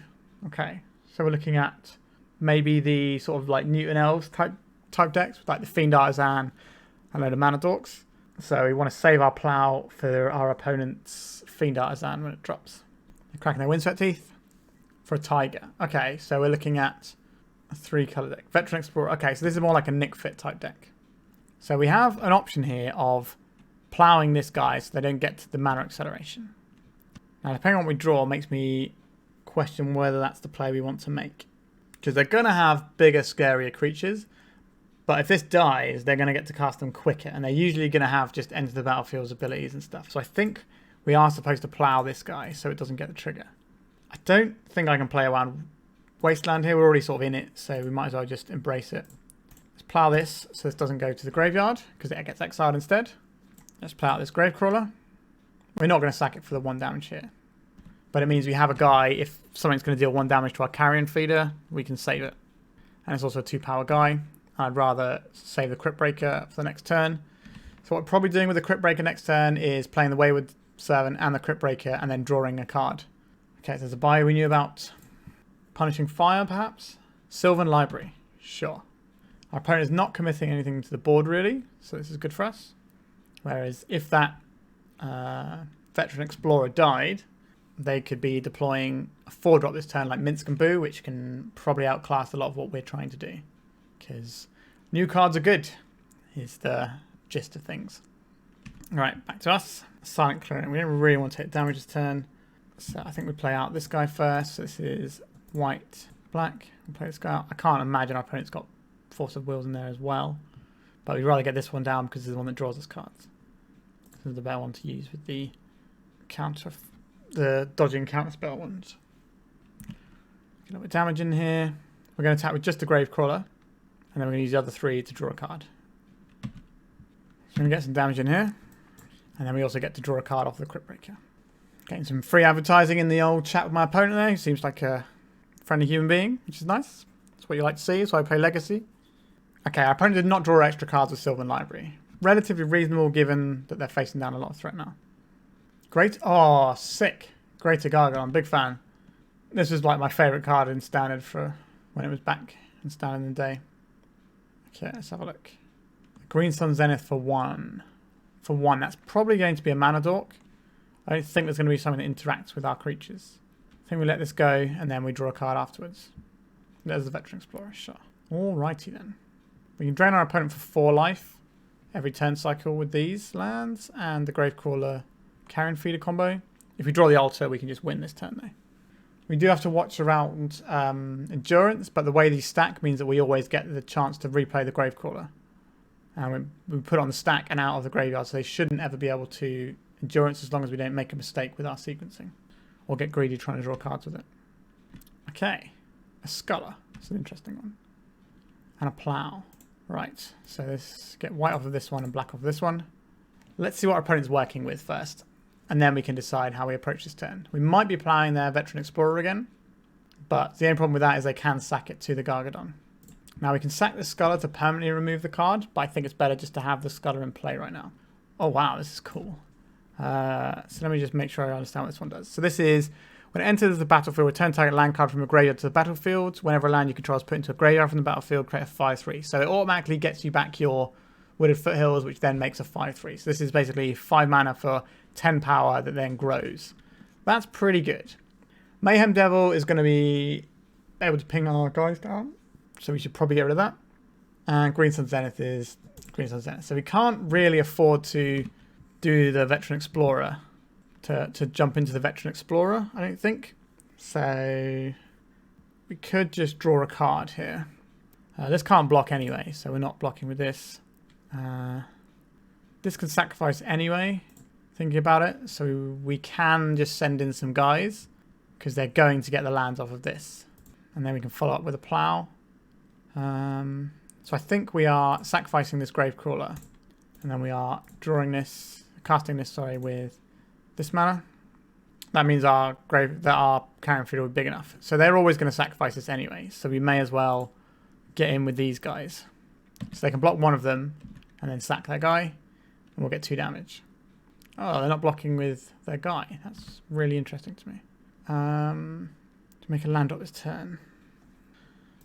Okay, so we're looking at maybe the sort of like Newton Elves type decks, with like the Fiend Artisan and a load of Mana Dorks. So we want to save our plow for our opponent's Fiend Artisan when it drops. They're cracking their Windswept Teeth for a Tiger. Okay, so we're looking at a 3-color deck. Veteran Explorer. Okay, so this is more like a Nick Fit type deck. So we have an option here of plowing this guy so they don't get to the mana acceleration. Now, depending on what we draw makes me question whether that's the play we want to make. Because they're going to have bigger, scarier creatures. But if this dies, they're going to get to cast them quicker. And they're usually going to have just enter the battlefield's abilities and stuff. So I think we are supposed to plow this guy so it doesn't get the trigger. I don't think I can play around Wasteland here. We're already sort of in it, so we might as well just embrace it. Let's plow this so this doesn't go to the graveyard because it gets exiled instead. Let's plow out this Gravecrawler. We're not going to sack it for the 1 damage here. But it means we have a guy, if something's going to deal 1 damage to our Carrion Feeder, we can save it. And it's also a 2-power guy. I'd rather save the Cryptbreaker for the next turn. So what we're probably doing with the Cryptbreaker next turn is playing the Wayward Servant and the Cryptbreaker and then drawing a card. Okay, so there's a buy we knew about. Punishing Fire, perhaps? Sylvan Library. Sure. Our opponent is not committing anything to the board, really, so this is good for us. Whereas if that Veteran Explorer died, they could be deploying a 4-drop this turn like Minsk and Boo, which can probably outclass a lot of what we're trying to do. Because new cards are good, is the gist of things. Alright, back to us. Silent Clearing. We don't really want to take damage this turn. So I think we play out this guy first. So this is white, black. We'll play this guy out. I can't imagine our opponent's got Force of Wills in there as well. But we'd rather get this one down because it's the one that draws us cards. This is the better one to use with the dodging counterspell ones. Get a little bit of damage in here. We're going to attack with just the Gravecrawler. And then we're going to use the other 3 to draw a card. So we're going to get some damage in here. And then we also get to draw a card off the Cryptbreaker. Getting some free advertising in the old chat with my opponent there. He seems like a friendly human being, which is nice. That's what you like to see, so I play Legacy. Okay, our opponent did not draw extra cards with Sylvan Library. Relatively reasonable given that they're facing down a lot of threat now. Great. Oh, sick. Greater Gargadon. Big fan. This is like my favourite card in Standard for when it was back in Standard in the day. Okay, let's have a look. Green Sun Zenith for 1. For 1. That's probably going to be a mana dork. I don't think there's going to be something that interacts with our creatures. I think we let this go and then we draw a card afterwards. There's the Veteran Explorer. Sure. Alrighty then. We can drain our opponent for 4 life every turn cycle with these lands and the Gravecrawler Carrion Feeder combo. If we draw the altar, we can just win this turn though. We do have to watch around Endurance, but the way these stack means that we always get the chance to replay the Gravecrawler. And we put on the stack and out of the graveyard, so they shouldn't ever be able to Endurance as long as we don't make a mistake with our sequencing. Or get greedy trying to draw cards with it. Okay. A Sculler. That's an interesting one. And a Plow. Right. So let's get white off of this one and black off of this one. Let's see what our opponent's working with first. And then we can decide how we approach this turn. We might be playing their Veteran Explorer again. But the only problem with that is they can sack it to the Gargadon. Now we can sack the Sculler to permanently remove the card. But I think it's better just to have the Sculler in play right now. Oh wow, this is cool. So let me just make sure I understand what this one does. So this is, when it enters the battlefield, return target land card from a graveyard to the battlefield. Whenever a land you control is put into a graveyard from the battlefield, create a 5/3. So it automatically gets you back your Wooded Foothills, which then makes a 5/3. So this is basically 5 mana for 10 power that then grows. That's pretty good. Mayhem Devil is going to be able to ping our guys down. So we should probably get rid of that. And Green Sun Zenith is Green Sun Zenith. So we can't really afford to do the Veteran Explorer, to jump into the Veteran Explorer, I don't think. So we could just draw a card here. This can't block anyway, so we're not blocking with this. This can sacrifice anyway, thinking about it. So we can just send in some guys, because they're going to get the lands off of this. And then we can follow up with a Plow. So I think we are sacrificing this Gravecrawler. And then we are casting this with this mana. That means our Carrion Feeder will be big enough. So they're always going to sacrifice this anyway. So we may as well get in with these guys. So they can block one of them and then sack their guy. And we'll get 2 damage. Oh, they're not blocking with their guy. That's really interesting to me. To make a land drop this turn.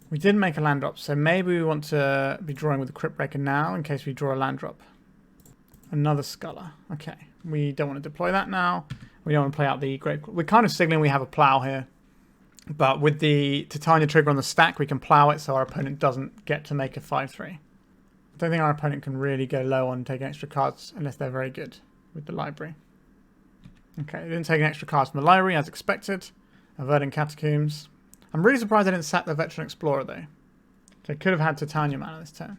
We did make a land drop, so maybe we want to be drawing with the Cryptbreaker now in case we draw a land drop. Another Sculler. Okay. We don't want to deploy that now. We don't want to play out the Grave. We're kind of signaling we have a Plow here. But with the Titania trigger on the stack, we can Plow it so our opponent doesn't get to make a 5/3. I don't think our opponent can really go low on taking extra cards unless they're very good with the library. Okay, they didn't take an extra card from the library as expected. Averting Catacombs. I'm really surprised they didn't sack the Veteran Explorer though. They could have had Titania mana this turn.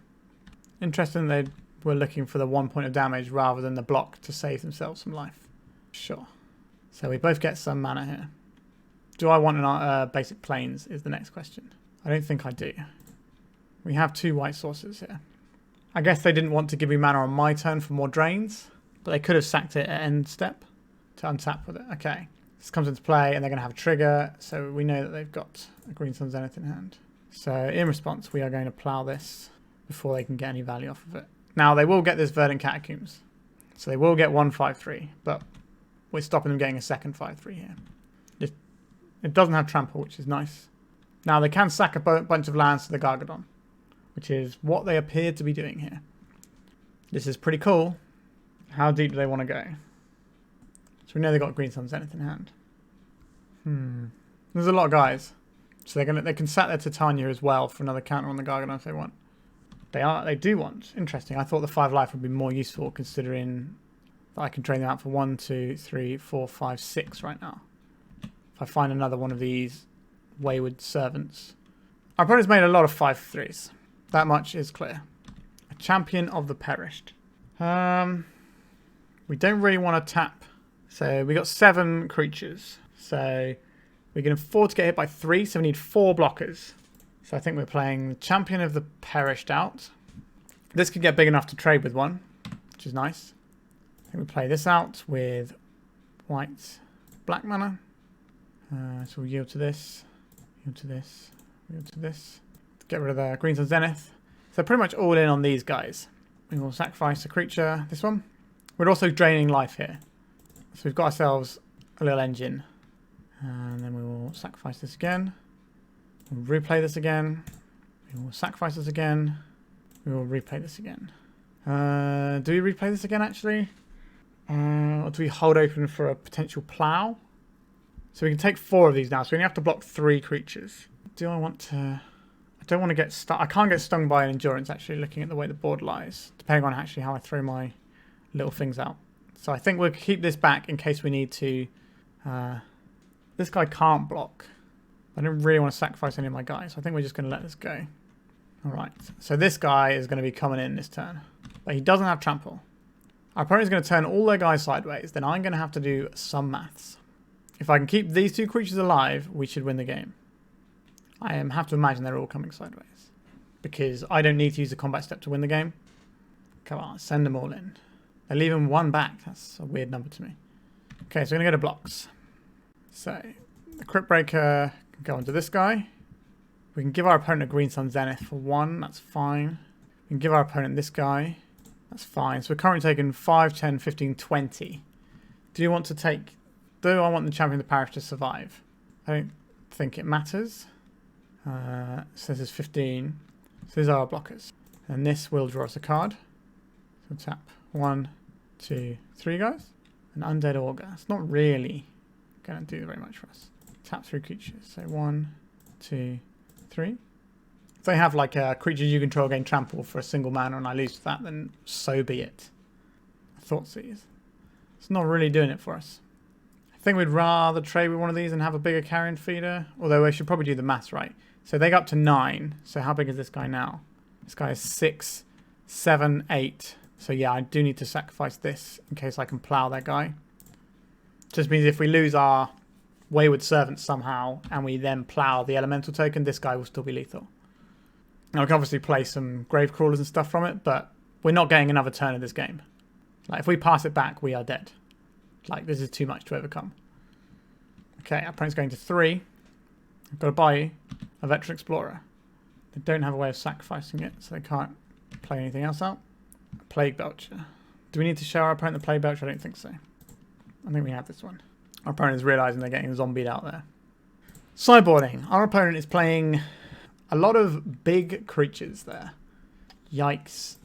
Interesting they were looking for the 1 point of damage rather than the block to save themselves some life. Sure. So we both get some mana here. Do I want an basic plains is the next question. I don't think I do. We have 2 white sources here. I guess they didn't want to give me mana on my turn for more drains, but they could have sacked it at end step to untap with it. Okay. This comes into play and they're going to have a trigger, so we know that they've got a Green Sun Zenith in hand. So in response, we are going to Plow this before they can get any value off of it. Now, they will get this Verdant Catacombs, so they will get 1 5/3, but we're stopping them getting a second 5/3 here. It doesn't have Trample, which is nice. Now, they can sack a bunch of lands to the Gargadon, which is what they appear to be doing here. This is pretty cool. How deep do they want to go? So we know they've got Green Sun Zenith in hand. There's a lot of guys. So they can sack their Titania as well for another counter on the Gargadon if they want. They do want. Interesting. I thought the 5 life would be more useful considering that I can drain them out for 1, 2, 3, 4, 5, 6 right now. If I find another one of these Wayward Servants. Our opponent's made a lot of 5/3s. That much is clear. A Champion of the Perished. We don't really want to tap. So we got 7 creatures. So we can afford to get hit by 3, so we need 4 blockers. So I think we're playing the Champion of the Perished out. This could get big enough to trade with one, which is nice. I think we play this out with white black mana. So we'll yield to this, yield to this, yield to this. Get rid of the Green Sun Zenith. So pretty much all in on these guys. We will sacrifice a creature, this one. We're also draining life here. So we've got ourselves a little engine. And then we will sacrifice this again. We'll replay this again. We will sacrifice this again. We will replay this again. Do we replay this again, actually? Or do we hold open for a potential plow? So we can take 4 of these now. So we only have to block 3 creatures. Do I want to... I don't want to get stung. I can't get stung by an endurance, actually, looking at the way the board lies. Depending on actually how I throw my little things out. So I think we'll keep this back in case we need to... this guy can't block. I don't really want to sacrifice any of my guys. So I think we're just going to let this go. Alright. So this guy is going to be coming in this turn. But he doesn't have trample. Our opponent's going to turn all their guys sideways. Then I'm going to have to do some maths. If I can keep these 2 creatures alive, we should win the game. I have to imagine they're all coming sideways. Because I don't need to use a combat step to win the game. Come on, send them all in. They're leaving 1 back. That's a weird number to me. Okay, so we're going to go to blocks. So, the Cryptbreaker can go onto this guy. We can give our opponent a Green Sun Zenith for 1. That's fine. We can give our opponent this guy. That's fine. So we're currently taking 5, 10, 15, 20. Do you want to take... Do I want the Champion of the Parish to survive? I don't think it matters. So this is 15. So these are our blockers. And this will draw us a card. So we'll tap 1, 2, 3 guys. An Undead Augur. It's not really going to do very much for us. Tap 3 creatures. So 1, 2, 3. If they have like a creature you control gain trample for a single mana and I lose to that, then so be it. Thoughtseize. It's not really doing it for us. I think we'd rather trade with one of these and have a bigger Carrion Feeder. Although we should probably do the maths right. So they go up to 9. So how big is this guy now? This guy is 6, 7, 8. So yeah, I do need to sacrifice this in case I can plow that guy. Just means if we lose our Wayward Servant somehow and we then plow the elemental token, this guy will still be lethal. Now we can obviously play some Gravecrawlers and stuff from it, but we're not getting another turn in this game. Like if we pass it back, we are dead. Like this is too much to overcome. Okay, our opponent's going to 3. I've got to buy a Veteran Explorer. They don't have a way of sacrificing it, so they can't play anything else out. A Plague Belcher. Do we need to show our opponent the Plague Belcher? I don't think so. I think we have this one. Our opponent is realising they're getting zombied out there. Sideboarding. Our opponent is playing a lot of big creatures there. Yikes.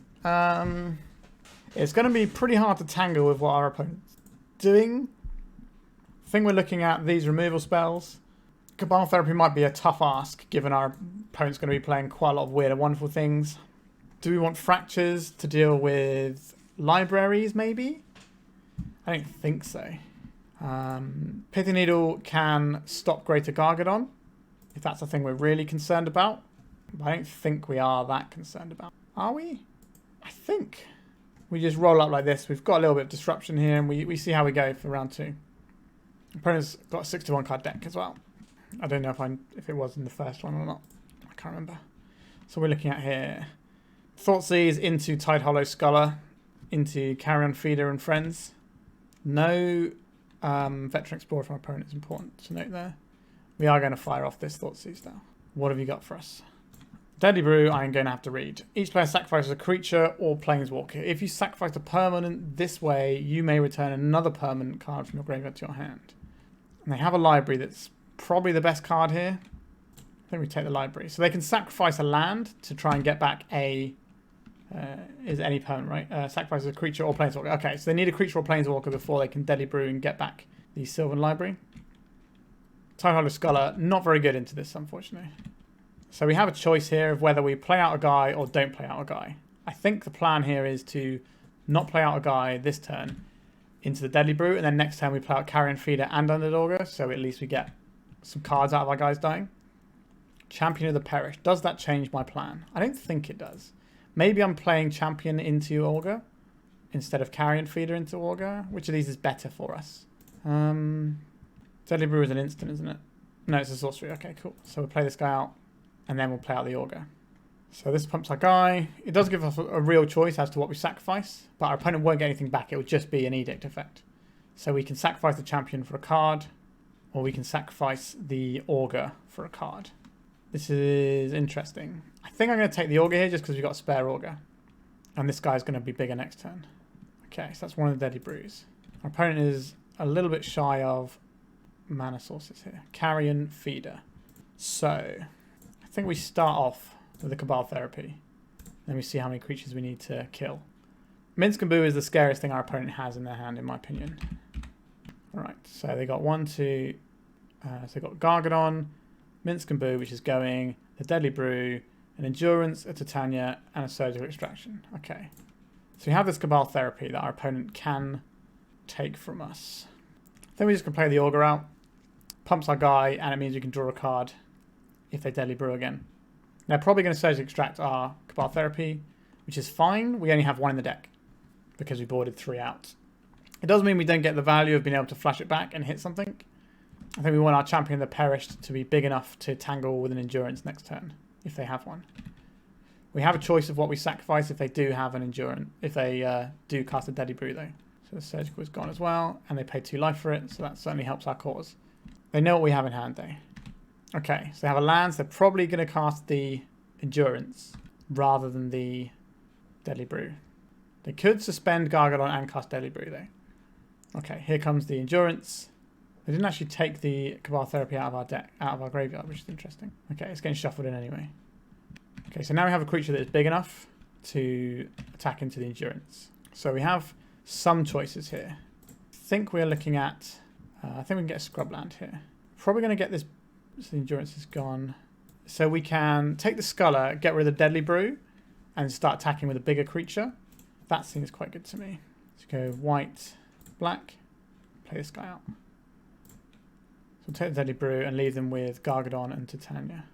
It's going to be pretty hard to tangle with what our opponent's doing. I think we're looking at these removal spells. Cabal Therapy might be a tough ask, given our opponent's going to be playing quite a lot of weird and wonderful things. Do we want Fractures to deal with libraries, maybe? I don't think so. Pithing Needle can stop Greater Gargadon, if that's the thing we're really concerned about. But I don't think we are that concerned about. Are we? I think we just roll up like this. We've got a little bit of disruption here, and we see how we go for round 2. Opponent's got a 6-1 card deck as well. I don't know if it was in the first one or not. I can't remember. So we're looking at here. Thoughtseize into Tidehollow Sculler, into Carrion Feeder and Friends. No Veteran Explorer from our opponent is important to note there. We are going to fire off this Thoughtseize now. What have you got for us? Deadly Brew, I'm going to have to read. Each player sacrifices a creature or planeswalker. If you sacrifice a permanent this way, you may return another permanent card from your graveyard to your hand. And they have a library that's probably the best card here. I think we take the library. So they can sacrifice a land to try and get back a is any permanent, right? Sacrifices a creature or planeswalker. Okay, so they need a creature or planeswalker before they can Deadly Brew and get back the Sylvan Library. Tidehollow Sculler, not very good into this, unfortunately. So we have a choice here of whether we play out a guy or don't play out a guy. I think the plan here is to not play out a guy this turn into the Deadly Brew, and then next turn we play out Carrion Feeder and Undead Augur, so at least we get some cards out of our guys dying. Champion of the Perished. Does that change my plan? I don't think it does. Maybe I'm playing Champion into Augur instead of Carrion Feeder into Augur. Which of these is better for us? Deadly Brew is an instant, isn't it? No, it's a sorcery. Okay, cool. So we'll play this guy out, and then we'll play out the Augur. So this pumps our guy. It does give us a real choice as to what we sacrifice, but our opponent won't get anything back. It will just be an edict effect. So we can sacrifice the champion for a card, or we can sacrifice the Augur for a card. This is interesting. I think I'm going to take the Augur here just because we've got a spare Augur. And this guy's going to be bigger next turn. Okay, so that's one of the Deadly Brews. Our opponent is a little bit shy of mana sources here. Carrion Feeder. So, I think we start off with the Cabal Therapy. Then we see how many creatures we need to kill. Minsk and Boo is the scariest thing our opponent has in their hand, in my opinion. Alright, so they got so they got Gargadon, Minsk and Boo, which is going, the Deadly Brew, an Endurance, a Titania, and a Surgical Extraction. Okay. So we have this Cabal Therapy that our opponent can take from us. Then we just can play the Augur out, pumps our guy, and it means we can draw a card if they Deadly Brew again. They're probably going to Surgical Extract our Cabal Therapy, which is fine. We only have one in the deck because we boarded 3 out. It does mean we don't get the value of being able to flash it back and hit something. I think we want our Champion of the Perished to be big enough to tangle with an Endurance next turn, if they have one. We have a choice of what we sacrifice if they do have an Endurance, if they do cast a Deadly Brew though. So the Surgical is gone as well, and they pay 2 life for it, so that certainly helps our cause. They know what we have in hand though. Okay, so they have a land, so they're probably going to cast the Endurance rather than the Deadly Brew. They could suspend Gargadon and cast Deadly Brew though. Okay, here comes the Endurance. They didn't actually take the Cabal Therapy out of our deck, out of our graveyard, which is interesting. Okay, it's getting shuffled in anyway. Okay, so now we have a creature that is big enough to attack into the Endurance. So we have some choices here. I think we're looking at... I think we can get a Scrubland here. Probably going to get this... So the Endurance is gone. So we can take the Sculler, get rid of the Deadly Brew, and start attacking with a bigger creature. That seems quite good to me. Let's go white, black, play this guy out. So we'll take the Deadly Brew and leave them with Gargadon and Titania.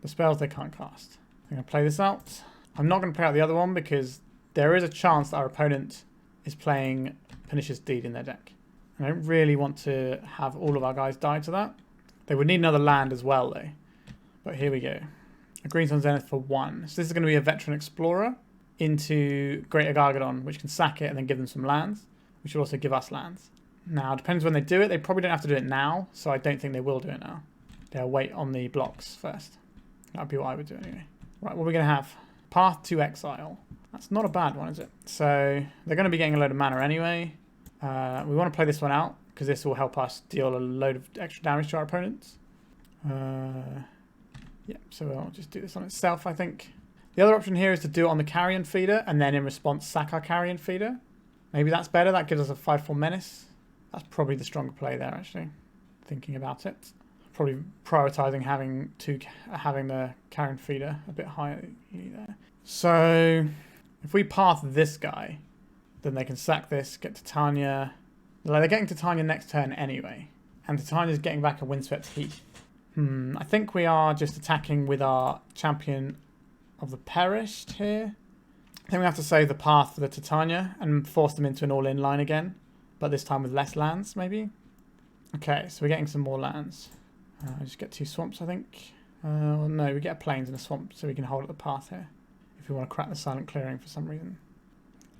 The spells they can't cast. I'm going to play this out. I'm not going to play out the other one because there is a chance that our opponent is playing Pernicious Deed in their deck. And I don't really want to have all of our guys die to that. They would need another land as well though. But here we go. A Green Sun Zenith for 1. So this is going to be a Veteran Explorer into Greater Gargadon, which can sack it and then give them some lands, which will also give us lands. Now, it depends when they do it. They probably don't have to do it now, so I don't think they will do it now. They'll wait on the blocks first. That would be what I would do anyway. Right, what are we going to have? Path to Exile. That's not a bad one, is it? So, they're going to be getting a load of mana anyway. We want to play this one out, because this will help us deal a load of extra damage to our opponents. Yeah, so I'll just do this on itself, I think. The other option here is to do it on the Carrion Feeder, and then in response sack our Carrion Feeder. Maybe that's better. That gives us a 5/4 menace. That's probably the stronger play there, actually. Thinking about it. Probably prioritising having the Carrion Feeder a bit higher there. So, if we path this guy, then they can sack this, get Titania. Like, they're getting Titania next turn anyway. And Titania's getting back a Windswept Heath. I think we are just attacking with our Champion of the Perished here. I think we have to save the path for the Titania and force them into an all-in line again. But this time with less lands, maybe? Okay, so we're getting some more lands. Just get 2 swamps, I think. Well, no, we get a plains and a swamp, so we can hold at the path here. If we want to crack the Silent Clearing for some reason.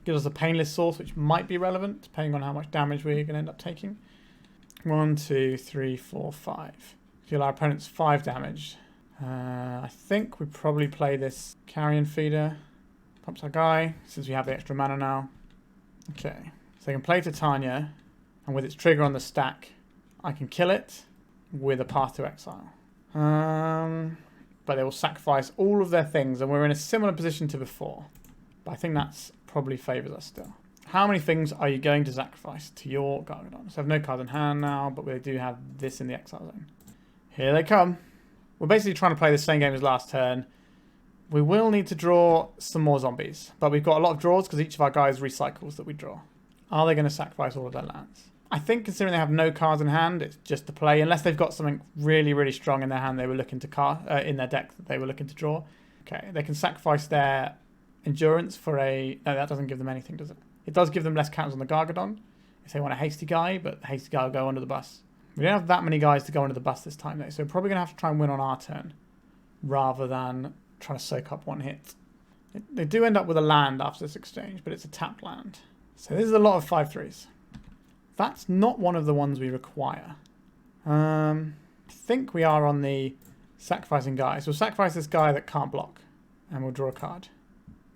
Gives us a Painless Source, which might be relevant, depending on how much damage we're going to end up taking. 1, 2, 3, 4, 5. Deal our opponents 5 damage. I think we probably play this Carrion Feeder. Pumps our guy, since we have the extra mana now. Okay. So they can play Titania, and with its trigger on the stack, I can kill it with a Path to Exile. But they will sacrifice all of their things, and we're in a similar position to before. But I think that's probably favours us still. How many things are you going to sacrifice to your Gargadon? So I have no cards in hand now, but we do have this in the exile zone. Here they come. We're basically trying to play the same game as last turn. We will need to draw some more zombies, but we've got a lot of draws because each of our guys recycles that we draw. Are they going to sacrifice all of their lands? I think considering they have no cards in hand, it's just to play, unless they've got something really, really strong in their hand they were looking to cast, in their deck that they were looking to draw. Okay, they can sacrifice their endurance for a... No, that doesn't give them anything, does it? It does give them less counters on the Gargadon if they want a hasty guy, but the hasty guy will go under the bus. We don't have that many guys to go under the bus this time, though, so we're probably going to have to try and win on our turn rather than trying to soak up one hit. They do end up with a land after this exchange, but it's a tapped land. So this is a lot of 5/3s. That's not one of the ones we require. I think we are on the sacrificing guy. So we'll sacrifice this guy that can't block, and we'll draw a card.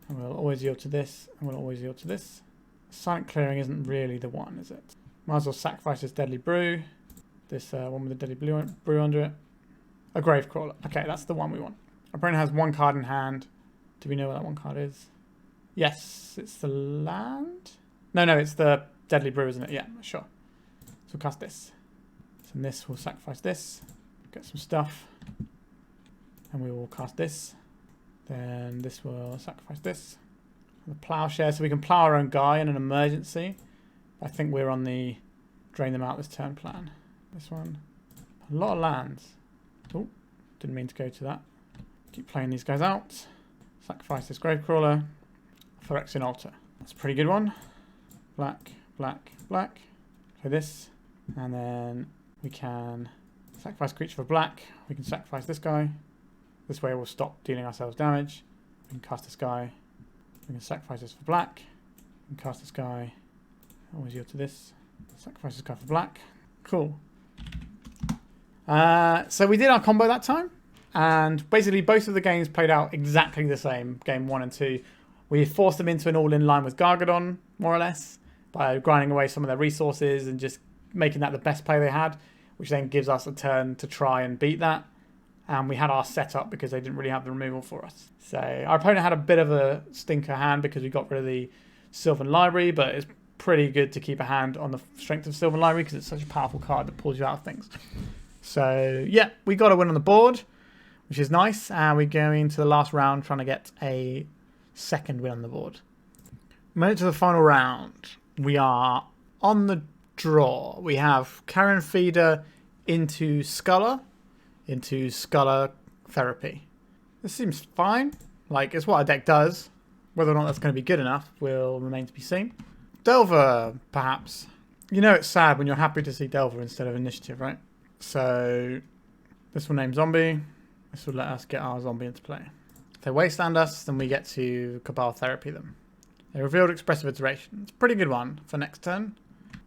And we'll always yield to this, and we'll always yield to this. Silent Clearing isn't really the one, is it? Might as well sacrifice this Deadly Brew. This one with the Deadly Brew under it. A Gravecrawler. Okay, that's the one we want. Our opponent has one card in hand. Do we know what that one card is? Yes, it's the land? No, it's the Deadly Brew, isn't it? Yeah, sure. So we'll cast this. So this will sacrifice this. Get some stuff. And we will cast this. Then this will sacrifice this. The Plowshare, so we can plow our own guy in an emergency. I think we're on the drain them out this turn plan. This one. A lot of lands. Oh, didn't mean to go to that. Keep playing these guys out. Sacrifice this Gravecrawler. Phyrexian Altar. That's a pretty good one. Black, black, black. So this. And then we can sacrifice creature for black. We can sacrifice this guy. This way we'll stop dealing ourselves damage. We can cast this guy. We can sacrifice this for black. We can cast this guy. Always yield to this. Sacrifice this guy for black. Cool. So we did our combo that time. And basically both of the games played out exactly the same. Game 1 and 2. We forced them into an all-in line with Gargadon, more or less, by grinding away some of their resources and just making that the best play they had, which then gives us a turn to try and beat that. And we had our setup because they didn't really have the removal for us. So our opponent had a bit of a stinker hand because we got rid of the Sylvan Library, but it's pretty good to keep a hand on the strength of Sylvan Library because it's such a powerful card that pulls you out of things. So yeah, we got a win on the board, which is nice. And we go into the last round trying to get a second win on the board. Made it to the final round. We are on the draw. We have Carrion Feeder into Sculler. Into Sculler Therapy. This seems fine. Like, it's what our deck does. Whether or not that's going to be good enough will remain to be seen. Delver, perhaps. You know it's sad when you're happy to see Delver instead of Initiative, right? So, this will name Zombie. This will let us get our Zombie into play. If they wasteland us, then we get to Cabal Therapy them. They revealed Expressive Iteration. It's a pretty good one for next turn.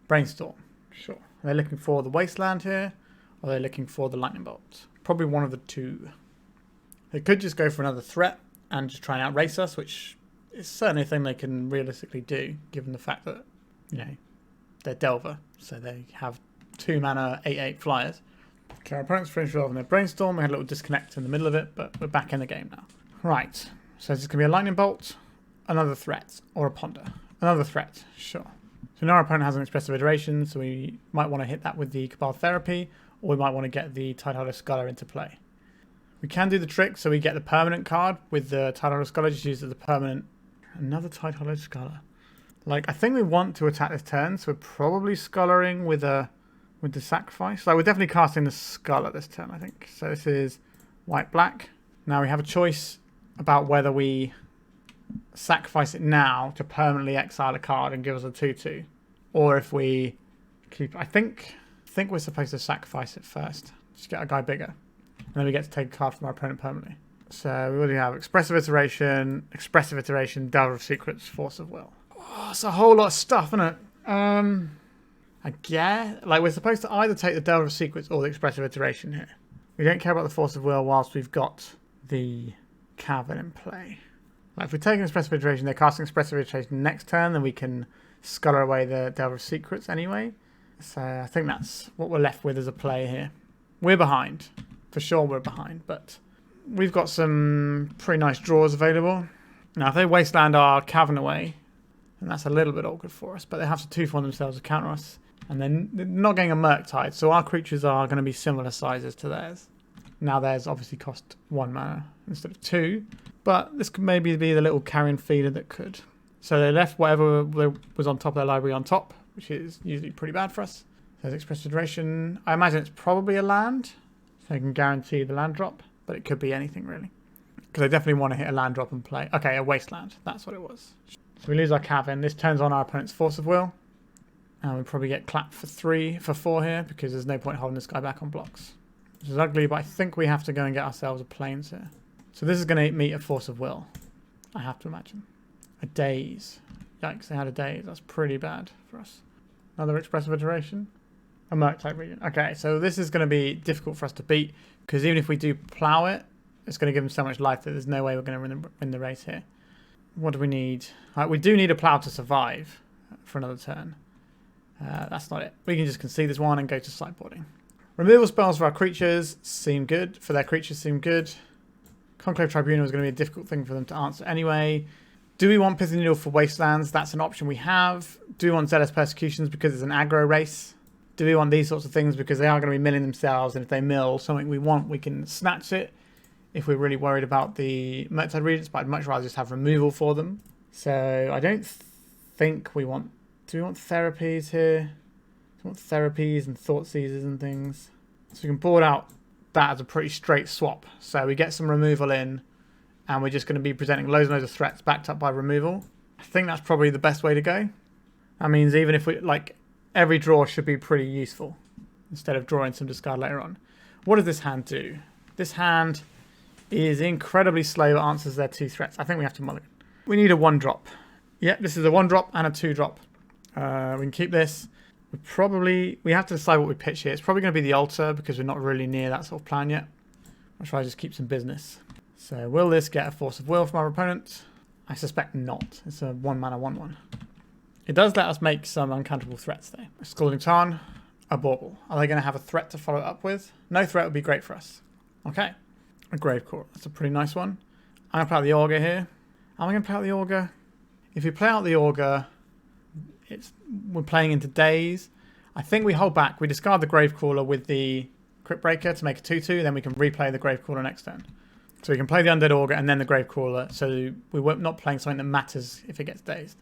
Brainstorm. Sure. Are they looking for the wasteland here? Or are they looking for the lightning bolt? Probably one of the two. They could just go for another threat and just try and outrace us, which is certainly a thing they can realistically do, given the fact that, you know, they're Delver, so they have 2 mana, 8/8 flyers. Okay, our opponent's finished resolving their Brainstorm. We had a little disconnect in the middle of it, but we're back in the game now. Right, so this is going to be a lightning bolt, another threat, or a ponder. Another threat, sure. So now our opponent has an Expressive Iteration, so we might want to hit that with the Cabal Therapy, or we might want to get the Tidehollow Sculler into play. We can do the trick, so we get the permanent card with the Tidehollow Sculler, just use it as a permanent. Another Tidehollow Sculler. Like, I think we want to attack this turn, so we're probably Scullering with the sacrifice. Like, we're definitely casting the Sculler this turn, I think. So this is white-black. Now we have a choice about whether we sacrifice it now to permanently exile a card and give us a 2/2, or if we keep... I think we're supposed to sacrifice it first. Just get a guy bigger. And then we get to take a card from our opponent permanently. So we already have Expressive Iteration, Delver of Secrets, Force of Will. Oh, it's a whole lot of stuff, isn't it? I guess. Like, we're supposed to either take the Delver of Secrets or the Expressive Iteration here. We don't care about the Force of Will whilst we've got the Cavern in play. Like, if we're taking Expressive Iteration, they're casting Expressive Iteration next turn, then we can sculler away the Delver of Secrets anyway. So I think that's what we're left with as a play here. We're behind. For sure we're behind, but we've got some pretty nice draws available. Now, if they wasteland our Cavern away, then that's a little bit awkward for us. But they have to 2 for themselves to counter us. And then they're not getting a Murktide, so our creatures are going to be similar sizes to theirs. Now theirs obviously cost 1 mana instead of 2. But this could maybe be the little Carrion Feeder that could. So they left whatever was on top of their library on top, which is usually pretty bad for us. There's Express Federation. I imagine it's probably a land, so I can guarantee the land drop. But it could be anything, really. Because I definitely want to hit a land drop and play. Okay, a Wasteland. That's what it was. So we lose our Cavern. This turns on our opponent's Force of Will. And we probably get clapped for 4 here, because there's no point holding this guy back on blocks. Which is ugly, but I think we have to go and get ourselves a Plains here. So this is going to meet a Force of Will, I have to imagine. A Daze. Yikes, they had a Daze. That's pretty bad for us. Another Expressive Iteration. A Murktide region. Okay, so this is going to be difficult for us to beat, because even if we do plow it, it's going to give them so much life that there's no way we're going to win the race here. What do we need? We do need a plow to survive for another turn. That's not it. We can just concede this one and go to sideboarding. Removal spells for our creatures seem good. For their creatures seem good. Conclave Tribunal is going to be a difficult thing for them to answer anyway. Do we want Pithing Needle for Wastelands? That's an option we have. Do we want Zealous Persecutions because it's an aggro race? Do we want these sorts of things because they are going to be milling themselves, and if they mill something we want, we can snatch it if we're really worried about the Murktide Regents, but I'd much rather just have removal for them. So I don't think we want... Do we want therapies here? Do we want therapies and Thoughtseizes and things? So we can board out that as a pretty straight swap. So we get some removal in, and we're just going to be presenting loads and loads of threats backed up by removal. I think that's probably the best way to go. That means even if we... every draw should be pretty useful instead of drawing some discard later on. What does this hand do? This hand is incredibly slow, but answers their 2 threats. I think we have to mulligan. We need a 1-drop. Yep, this is a 1-drop and a 2-drop. We can keep this. We have to decide what we pitch here. It's probably going to be the altar because we're not really near that sort of plan yet. I'll try to just keep some business. So will this get a Force of Will from our opponent? I suspect not. It's a 1-mana 1/1. It does let us make some uncounterable threats though. A Scalding Tarn, a Bauble. Are they going to have a threat to follow up with? No threat would be great for us. Okay. A Gravecrawler. That's a pretty nice one. I'm going to play out the Augur here. Am I going to play out the Augur? If we play out the Augur, we're playing into Daze. I think we hold back. We discard the Gravecrawler with the Cryptbreaker to make a 2/2. Then we can replay the Gravecrawler next turn. So we can play the Undead Augur and then the Gravecrawler. So we're not playing something that matters if it gets dazed.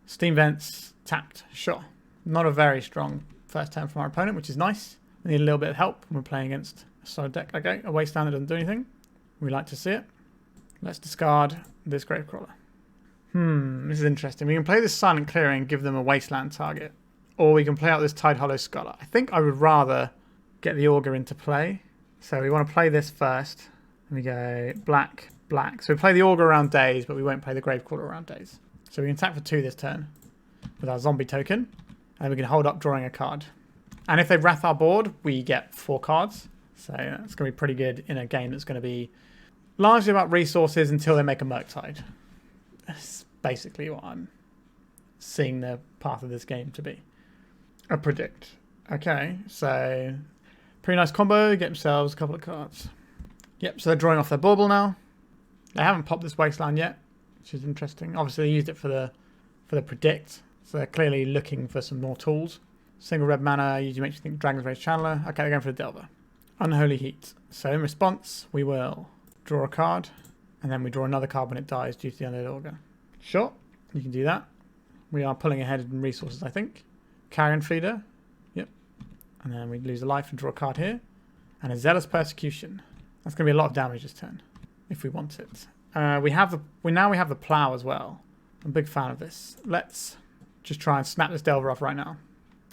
Steam Vents, tapped. Sure. Not a very strong first turn from our opponent, which is nice. We need a little bit of help when we're playing against a solid deck. Okay, a Wasteland that doesn't do anything. We like to see it. Let's discard this Gravecrawler. This is interesting. We can play this Silent Clearing and give them a Wasteland target. Or we can play out this Tidehollow Sculler. I think I would rather get the Augur into play. So we want to play this first. And we go black, black. So we play the Augur around Daze, but we won't play the Gravecrawler around Daze. So we can attack for 2 this turn with our zombie token. And we can hold up drawing a card. And if they wrath our board, we get 4 cards. So that's going to be pretty good in a game that's going to be largely about resources until they make a Murktide. That's basically what I'm seeing the path of this game to be. A predict. Okay, so pretty nice combo. Get themselves a couple of cards. Yep, so they're drawing off their Bauble now. They haven't popped this Wasteland yet, which is interesting. Obviously, they used it for the predict, so they're clearly looking for some more tools. Single red mana usually makes you think Dragon's Rage Channeler. Okay, they're going for the Delver. Unholy Heat. So in response, we will draw a card, and then we draw another card when it dies due to the Undead Augur. Sure, you can do that. We are pulling ahead in resources, I think. Carrion Feeder. Yep. And then we lose a life and draw a card here. And a Zealous Persecution. That's going to be a lot of damage this turn, if we want it. We now have the Plow as well. I'm a big fan of this. Let's just try and snap this Delver off right now.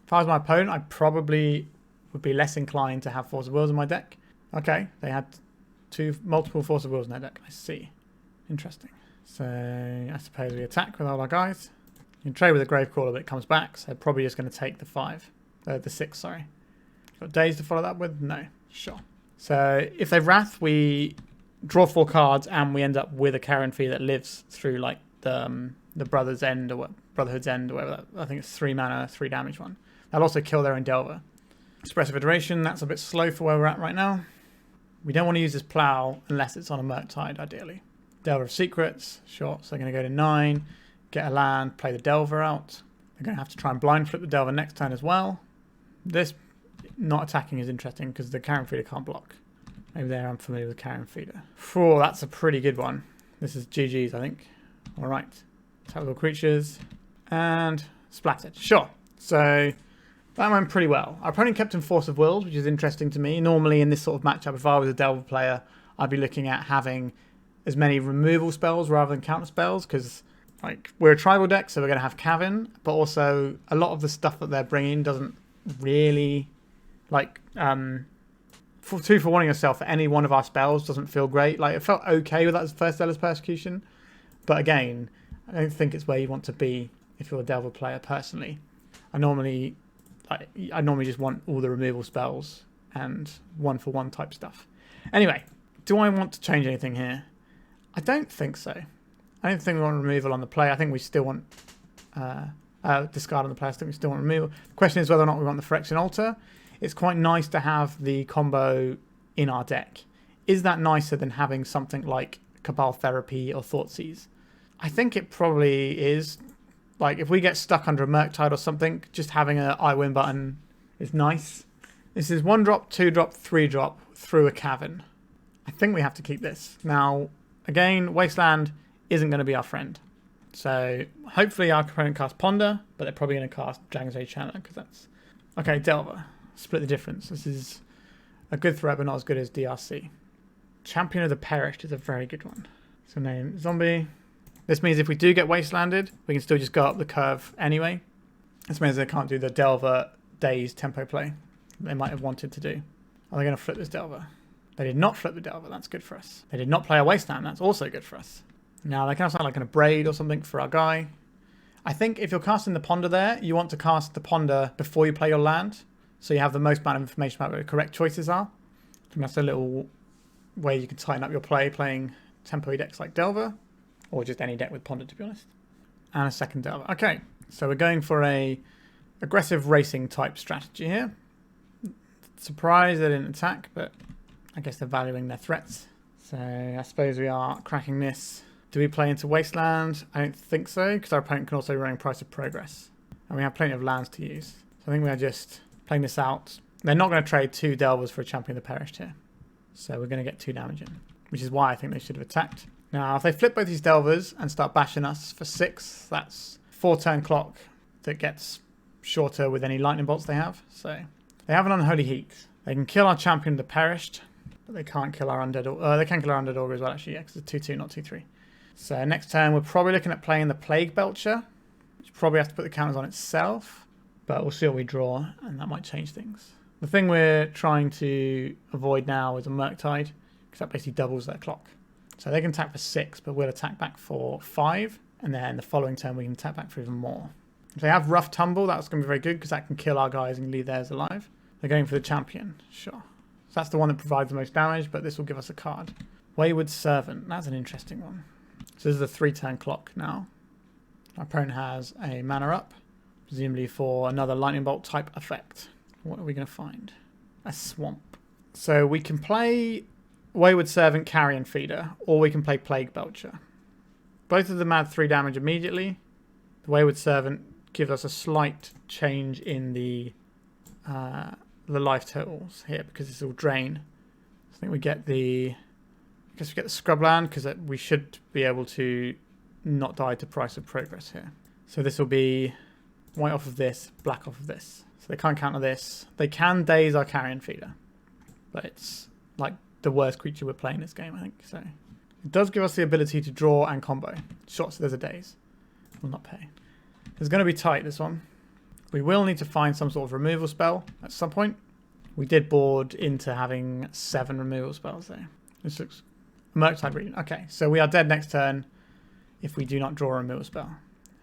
If I was my opponent, I probably would be less inclined to have Force of Wills in my deck. Okay, they had multiple Force of Wills in their deck. I see. Interesting. So I suppose we attack with all our guys. You can trade with a Gravecrawler, but it comes back. So probably just going to take the 6, sorry. Got Daze to follow that with? No. Sure. So if they Wrath, we draw 4 cards and we end up with a Carrion Feeder that lives through like the Brotherhood's End or whatever. I think it's 3 mana, 3 damage one. That'll also kill their own Delver. Expressive Iteration, that's a bit slow for where we're at right now. We don't want to use this Plow unless it's on a Murktide, ideally. Delver of Secrets, sure. So they're going to go to 9, get a land, play the Delver out. They're going to have to try and blind flip the Delver next turn as well. This not attacking is interesting because the Carrion Feeder can't block. Maybe they're unfamiliar with Carrion Feeder. Oh, that's a pretty good one. This is GG's, I think. All right. Attack with all creatures. And splattered. Sure. So that went pretty well. Our opponent kept in Force of Wills, which is interesting to me. Normally in this sort of matchup, if I was a Delver player, I'd be looking at having as many removal spells rather than counter spells, because like we're a tribal deck, so we're going to have Cavern, but also a lot of the stuff that they're bringing doesn't really, like, for 2 for 1 yourself for any one of our spells doesn't feel great. Like, it felt okay with that first Zealous Persecution, but again, I don't think it's where you want to be if you're a Delver player. Personally, I normally just want all the removal spells and 1 for 1 type stuff. Anyway, do I want to change anything here? I don't think so. I don't think we want removal on the play. I think we still want discard on the play. I think we still want removal. The question is whether or not we want the Phyrexian Altar. It's quite nice to have the combo in our deck. Is that nicer than having something like Cabal Therapy or Thoughtseize? I think it probably is. Like, if we get stuck under a Murktide or something, just having an I win button is nice. This is 1-drop, 2-drop, 3-drop through a Cavern. I think we have to keep this. Now, again, Wasteland isn't going to be our friend. So, hopefully our opponent casts Ponder, but they're probably going to cast Dragon's Age Channeler, because that's... Okay, Delver. Split the difference. This is a good threat, but not as good as DRC. Champion of the Perished is a very good one. So, name Zombie. This means if we do get Wastelanded, we can still just go up the curve anyway. This means they can't do the Delver Daze tempo play they might have wanted to do. Are they going to flip this Delver? They did not flip the Delver. That's good for us. They did not play a Wasteland. That's also good for us. Now, they can have something like a Braid or something for our guy. I think if you're casting the Ponder there, you want to cast the Ponder before you play your land, so you have the most amount of information about what the correct choices are. And that's a little way you can tighten up your play playing tempo decks like Delver, or just any deck with Ponder, to be honest. And a second Delver. Okay, so we're going for a aggressive racing type strategy here. Surprised they didn't attack, but I guess they're valuing their threats. So I suppose we are cracking this. Do we play into Wasteland? I don't think so, because our opponent can also run Price of Progress. And we have plenty of lands to use. So I think we are just playing this out. They're not going to trade 2 Delvers for a Champion of the Perished here. So we're going to get 2 damage in, which is why I think they should have attacked. Now, if they flip both these Delvers and start bashing us for 6, that's 4 turn clock that gets shorter with any lightning bolts they have. So they have an Unholy Heat. They can kill our Champion of the Perished, but they can't kill our Undead Augur. They can kill our Undead Augur as well, actually, yeah, because it's 2-2, not 2-3. So next turn, we're probably looking at playing the Plague Belcher, which probably has to put the counters on itself, but we'll see what we draw, and that might change things. The thing we're trying to avoid now is a Murktide, because that basically doubles their clock. So they can attack for 6, but we'll attack back for 5, and then the following turn we can attack back for even more. If they have Rough Tumble, that's going to be very good, because that can kill our guys and leave theirs alive. They're going for the Champion, sure. So that's the one that provides the most damage, but this will give us a card. Wayward Servant, that's an interesting one. So this is a 3 turn clock now. Our opponent has a mana up, presumably for another lightning bolt type effect. What are we going to find? A Swamp. So we can play Wayward Servant, Carrion Feeder, or we can play Plague Belcher. Both of them add 3 damage immediately. The Wayward Servant gives us a slight change in the life totals here, because this will drain. I think we get the... I guess we get the Scrubland, because we should be able to not die to Price of Progress here. So this will be white off of this, black off of this. So they can't counter this. They can daze our Carrion Feeder, but it's like the worst creature we're playing this game, I think. So it does give us the ability to draw and combo. Shots, there's a daze. Will not pay. It's going to be tight, this one. We will need to find some sort of removal spell at some point. We did board into having 7 removal spells there. This looks... Murktide Region. Okay, so we are dead next turn if we do not draw a removal spell,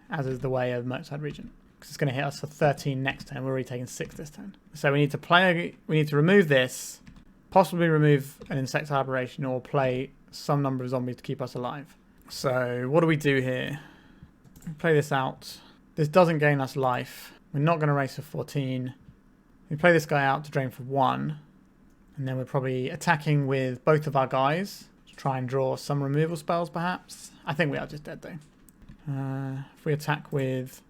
as is the way of Murktide Region, because it's going to hit us for 13 next turn. We're already taking 6 this turn. So we need to remove this, possibly remove an Insect Aberration, or play some number of zombies to keep us alive. So what do we do here? We play this out. This doesn't gain us life. We're not going to race for 14. We play this guy out to drain for 1, and then we're probably attacking with both of our guys. Try and draw some removal spells, perhaps. I think we are just dead, though. If we attack with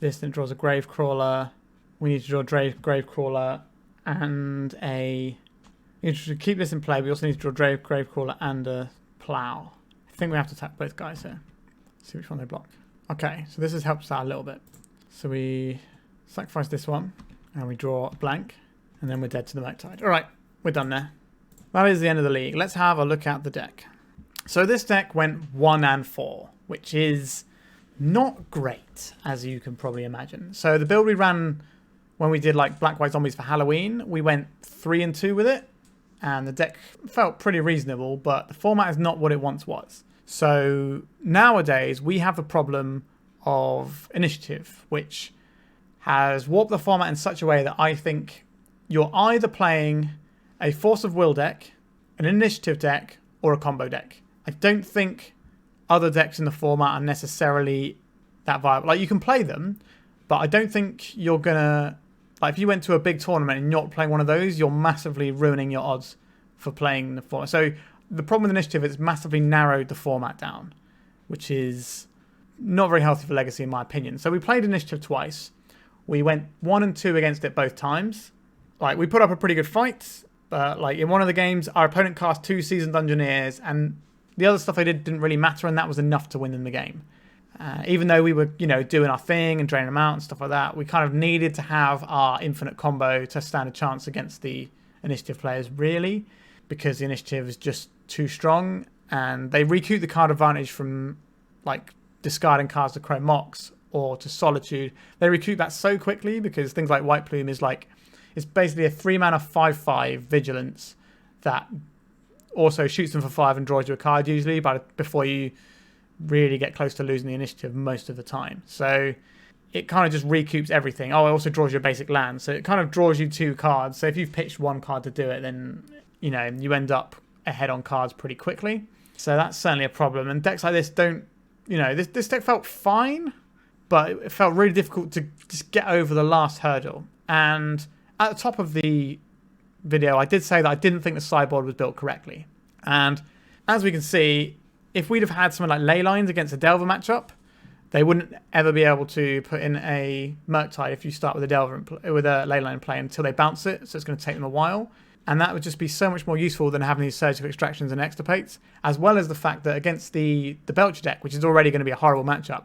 this, then it draws a Gravecrawler. We need to draw a Gravecrawler and a... We need to keep this in play. We also need to draw a Gravecrawler and a Plow. I think we have to attack both guys here. See which one they block. Okay, so this has helped us out a little bit. So we sacrifice this one, and we draw a blank, and then we're dead to the Murktide. All right, we're done there. That is the end of the league. Let's have a look at the deck. So this deck went 1 and 4, which is not great, as you can probably imagine. So the build we ran when we did like Black White Zombies for Halloween, we went 3 and 2 with it, and the deck felt pretty reasonable, but the format is not what it once was. So nowadays we have the problem of initiative, which has warped the format in such a way that I think you're either playing a Force of Will deck, an initiative deck, or a combo deck. I don't think other decks in the format are necessarily that viable. Like, you can play them, but I don't think you're gonna... Like, if you went to a big tournament and you're not playing one of those, you're massively ruining your odds for playing the format. So the problem with initiative is it's massively narrowed the format down, which is not very healthy for Legacy, in my opinion. So we played initiative twice. We went 1 and 2 against it both times. Like, we put up a pretty good fight. But like in one of the games, our opponent cast 2 Seasoned Dungeoneers, and the other stuff I did didn't really matter, and that was enough to win in the game. Even though we were, doing our thing and draining them out and stuff like that, we kind of needed to have our infinite combo to stand a chance against the initiative players, really, because the initiative is just too strong, and they recoup the card advantage from like discarding cards to Chrome Mox or to Solitude. They recoup that so quickly because things like White Plume is like, it's basically a 3-mana 5/5 Vigilance that also shoots them for 5 and draws you a card usually, but before you really get close to losing the initiative most of the time. So it kind of just recoups everything. Oh, it also draws you a basic land, so it kind of draws you 2 cards. So if you've pitched 1 card to do it, then you end up ahead on cards pretty quickly. So that's certainly a problem. And decks like this don't, this deck felt fine, but it felt really difficult to just get over the last hurdle. And at the top of the video, I did say that I didn't think the sideboard was built correctly. And as we can see, if we'd have had something like Leylines against a Delver matchup, they wouldn't ever be able to put in a Murktide if you start with a Delver with a Leyline play until they bounce it, so it's going to take them a while. And that would just be so much more useful than having these Surgical Extractions and Extirpates, as well as the fact that against the Belcher deck, which is already going to be a horrible matchup,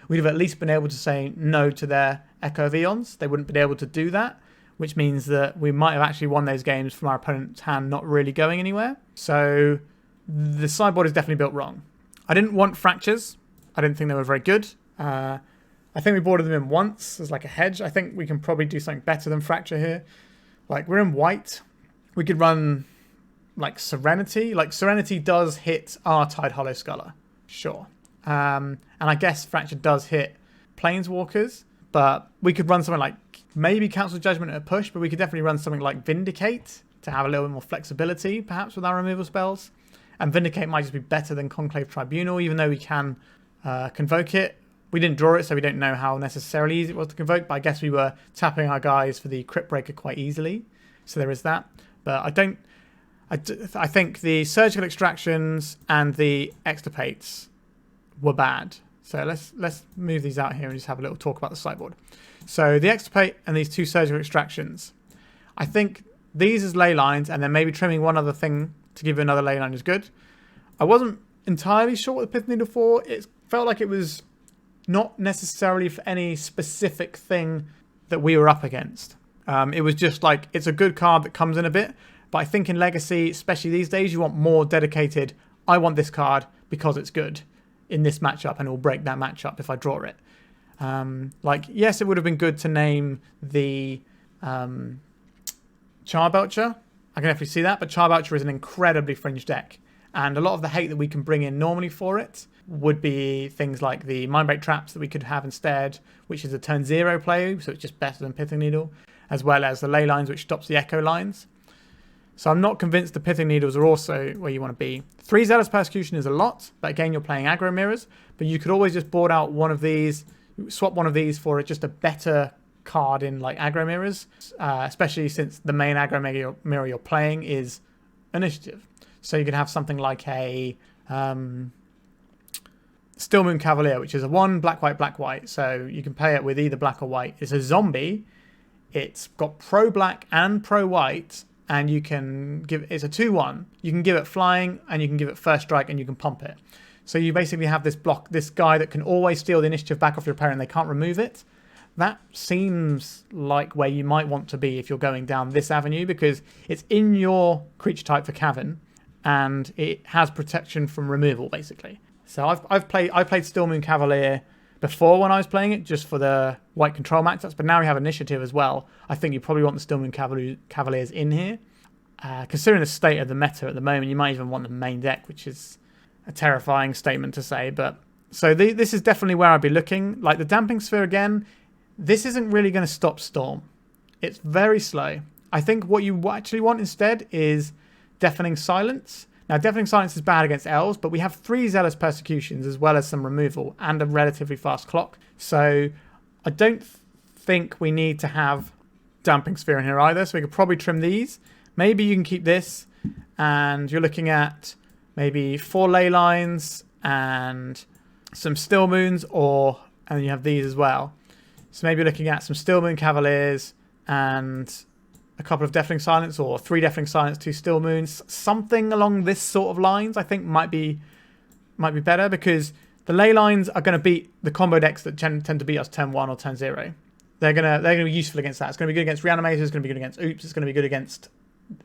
we'd have at least been able to say no to their Echo of Eons. They wouldn't be able to do that, which means that we might have actually won those games from our opponent's hand not really going anywhere. So the sideboard is definitely built wrong. I didn't want Fractures. I didn't think they were very good. I think we boarded them in once as like a hedge. I think we can probably do something better than Fracture here. Like, we're in white. We could run like Serenity. Like, Serenity does hit our Tidehollow Sculler. Sure. And I guess Fracture does hit Planeswalkers. But we could run something like maybe Council Judgment at a push, but we could definitely run something like Vindicate to have a little bit more flexibility, perhaps, with our removal spells. And Vindicate might just be better than Conclave Tribunal, even though we can convoke it. We didn't draw it, so we don't know how necessarily easy it was to convoke, but I guess we were tapping our guys for the Cryptbreaker quite easily. So there is that. But I think the Surgical Extractions and the Extirpates were bad. So let's move these out here and just have a little talk about the sideboard. So the Extirpate and these 2 Surgical Extractions. I think these as ley lines, and then maybe trimming one other thing to give you another ley line is good. I wasn't entirely sure what the Pithing Needle for. It felt like it was not necessarily for any specific thing that we were up against. It was just like, it's a good card that comes in a bit, but I think in Legacy, especially these days, you want more dedicated, I want this card because it's good in this matchup, and it will break that matchup if I draw it. Like, yes, it would have been good to name the Charbelcher. I can definitely see that, but Charbelcher is an incredibly fringe deck, and a lot of the hate that we can bring in normally for it would be things like the Mindbreak Traps that we could have instead, which is a turn 0 play, so it's just better than Pithing Needle, as well as the Ley Lines, which stops the Echo lines. So I'm not convinced the Pithing Needles are also where you want to be. 3 Zealous Persecution is a lot, but again, you're playing aggro mirrors, but you could always just board out one of these, swap one of these for just a better card in like aggro mirrors, especially since the main aggro mirror you're playing is Initiative. So you could have something like a Stillmoon Cavalier, which is a 1 black, white. So you can play it with either black or white. It's a zombie. It's got pro black and pro white, and you can give it's a 2/1. You can give it flying, and you can give it first strike, and you can pump it. So you basically have this guy that can always steal the initiative back off your opponent, and they can't remove it. That seems like where you might want to be if you're going down this avenue, because it's in your creature type for Cavern, and it has protection from removal, basically. So I played Stillmoon Cavalier before when I was playing it, just for the white control matchups, but now we have initiative as well. I think you probably want the Stillmoon Cavaliers in here. Considering the state of the meta at the moment, you might even want the main deck, which is a terrifying statement to say. But so this is definitely where I'd be looking. Like the Damping Sphere again, this isn't really going to stop Storm. It's very slow. I think what you actually want instead is Deafening Silence. Now, Deafening Silence is bad against elves, but we have 3 Zealous Persecutions as well as some removal and a relatively fast clock. So I don't think we need to have Damping Sphere in here either, so we could probably trim these. Maybe you can keep this, and you're looking at maybe 4 ley lines and some Stillmoons, and you have these as well. So maybe you're looking at some Stillmoon Cavaliers and a couple of Deafening Silence, or 3 Deafening Silence, 2 Stillmoons. Something along this sort of lines, I think, might be better, because the ley lines are going to beat the combo decks that tend to beat us 10-1 or 10-0. They're gonna be useful against that. It's going to be good against Reanimators. It's going to be good against Oops. It's going to be good against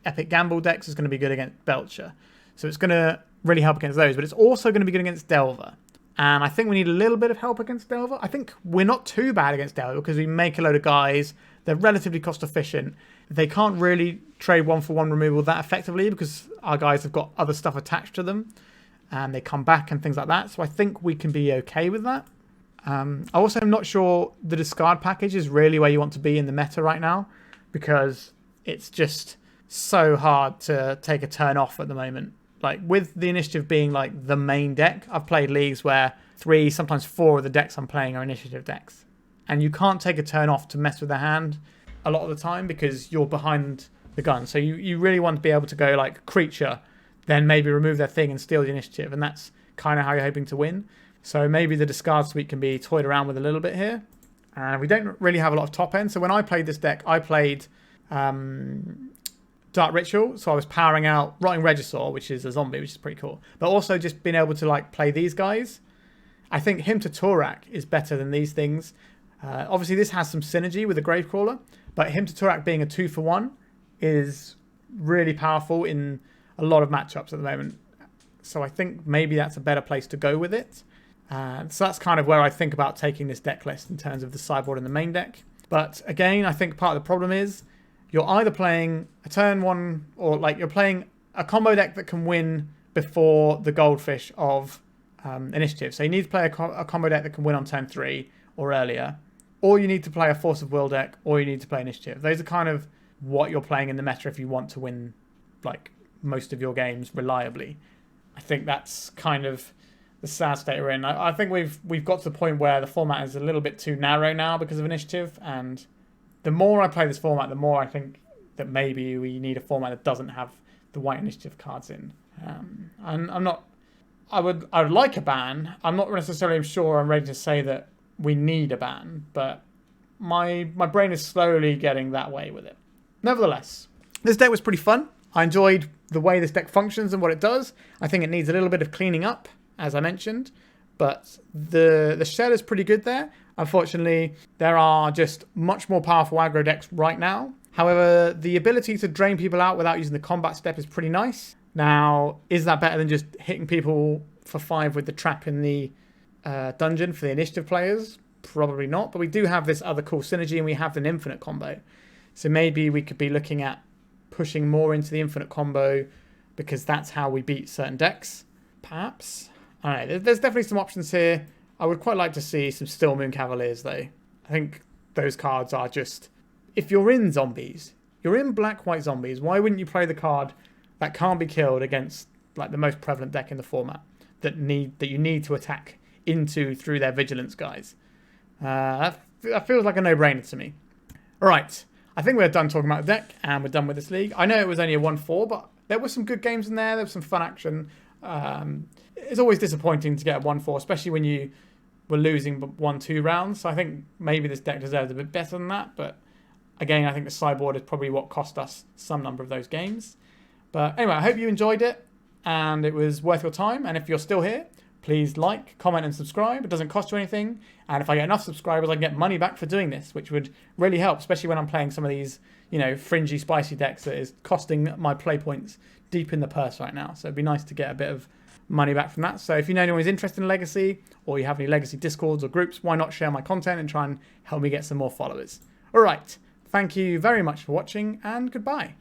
Epic Gamble decks. It's going to be good against Belcher. So it's going to really help against those. But it's also going to be good against Delver. And I think we need a little bit of help against Delver. I think we're not too bad against Delver because we make a load of guys. They're relatively cost efficient. They can't really trade 1-for-1 removal that effectively because our guys have got other stuff attached to them. And they come back and things like that. So I think we can be okay with that. I also am not sure the discard package is really where you want to be in the meta right now, because it's just so hard to take a turn off at the moment. Like with the initiative being like the main deck, I've played leagues where 3, sometimes 4 of the decks I'm playing are initiative decks. And you can't take a turn off to mess with the hand a lot of the time because you're behind the gun. So you really want to be able to go like creature, then maybe remove their thing and steal the initiative. And that's kind of how you're hoping to win. So maybe the discard suite can be toyed around with a little bit here. And we don't really have a lot of top end. So when I played this deck, I played Dark Ritual. So I was powering out Rotting Regisaur, which is a zombie, which is pretty cool. But also just being able to like play these guys. I think Hymn to Torak is better than these things. Obviously, this has some synergy with the Gravecrawler. But Hymn to Torak being a 2-for-1 is really powerful in a lot of matchups at the moment. So I think maybe that's a better place to go with it. So that's kind of where I think about taking this deck list in terms of the sideboard and the main deck. But again, I think part of the problem is you're either playing a turn 1 or like you're playing a combo deck that can win before the Goldfish of initiative. So you need to play a combo deck that can win on turn 3 or earlier. Or you need to play a Force of Will deck, or you need to play initiative. Those are kind of what you're playing in the meta if you want to win like most of your games reliably. I think that's kind of the sad state we're in. I think we've got to the point where the format is a little bit too narrow now because of initiative, and the more I play this format, the more I think that maybe we need a format that doesn't have the white initiative cards in. And I would like a ban. I'm not necessarily sure I'm ready to say that we need a ban, but my brain is slowly getting that way with it. Nevertheless, this deck was pretty fun. I enjoyed the way this deck functions and what it does. I think it needs a little bit of cleaning up, as I mentioned, but the shell is pretty good there. Unfortunately, there are just much more powerful aggro decks right now. However, the ability to drain people out without using the combat step is pretty nice. Now, is that better than just hitting people for 5 with the trap in the dungeon for the initiative players? Probably not, but we do have this other cool synergy and we have an infinite combo. So maybe we could be looking at pushing more into the infinite combo because that's how we beat certain decks. Perhaps? I don't know. There's definitely some options here. I would quite like to see some Stillmoon Cavaliers though. I think those cards are just... If you're in zombies, you're in black-white zombies, why wouldn't you play the card that can't be killed against like the most prevalent deck in the format that you need to attack into through their vigilance guys? That feels like a no-brainer to me. All right, I think we're done talking about the deck and we're done with this league. I know it was only a 1-4, but there were some good games in there. There was some fun action. It's always disappointing to get a 1-4, especially when you were losing 1-2 rounds. So I think maybe this deck deserves a bit better than that. But again, I think the sideboard is probably what cost us some number of those games. But anyway, I hope you enjoyed it and it was worth your time. And if you're still here, please like, comment, and subscribe. It doesn't cost you anything. And if I get enough subscribers, I can get money back for doing this, which would really help, especially when I'm playing some of these, fringy, spicy decks that is costing my play points deep in the purse right now. So it'd be nice to get a bit of money back from that. So if you know anyone who's interested in Legacy, or you have any Legacy Discords or groups, why not share my content and try and help me get some more followers? All right. Thank you very much for watching, and goodbye.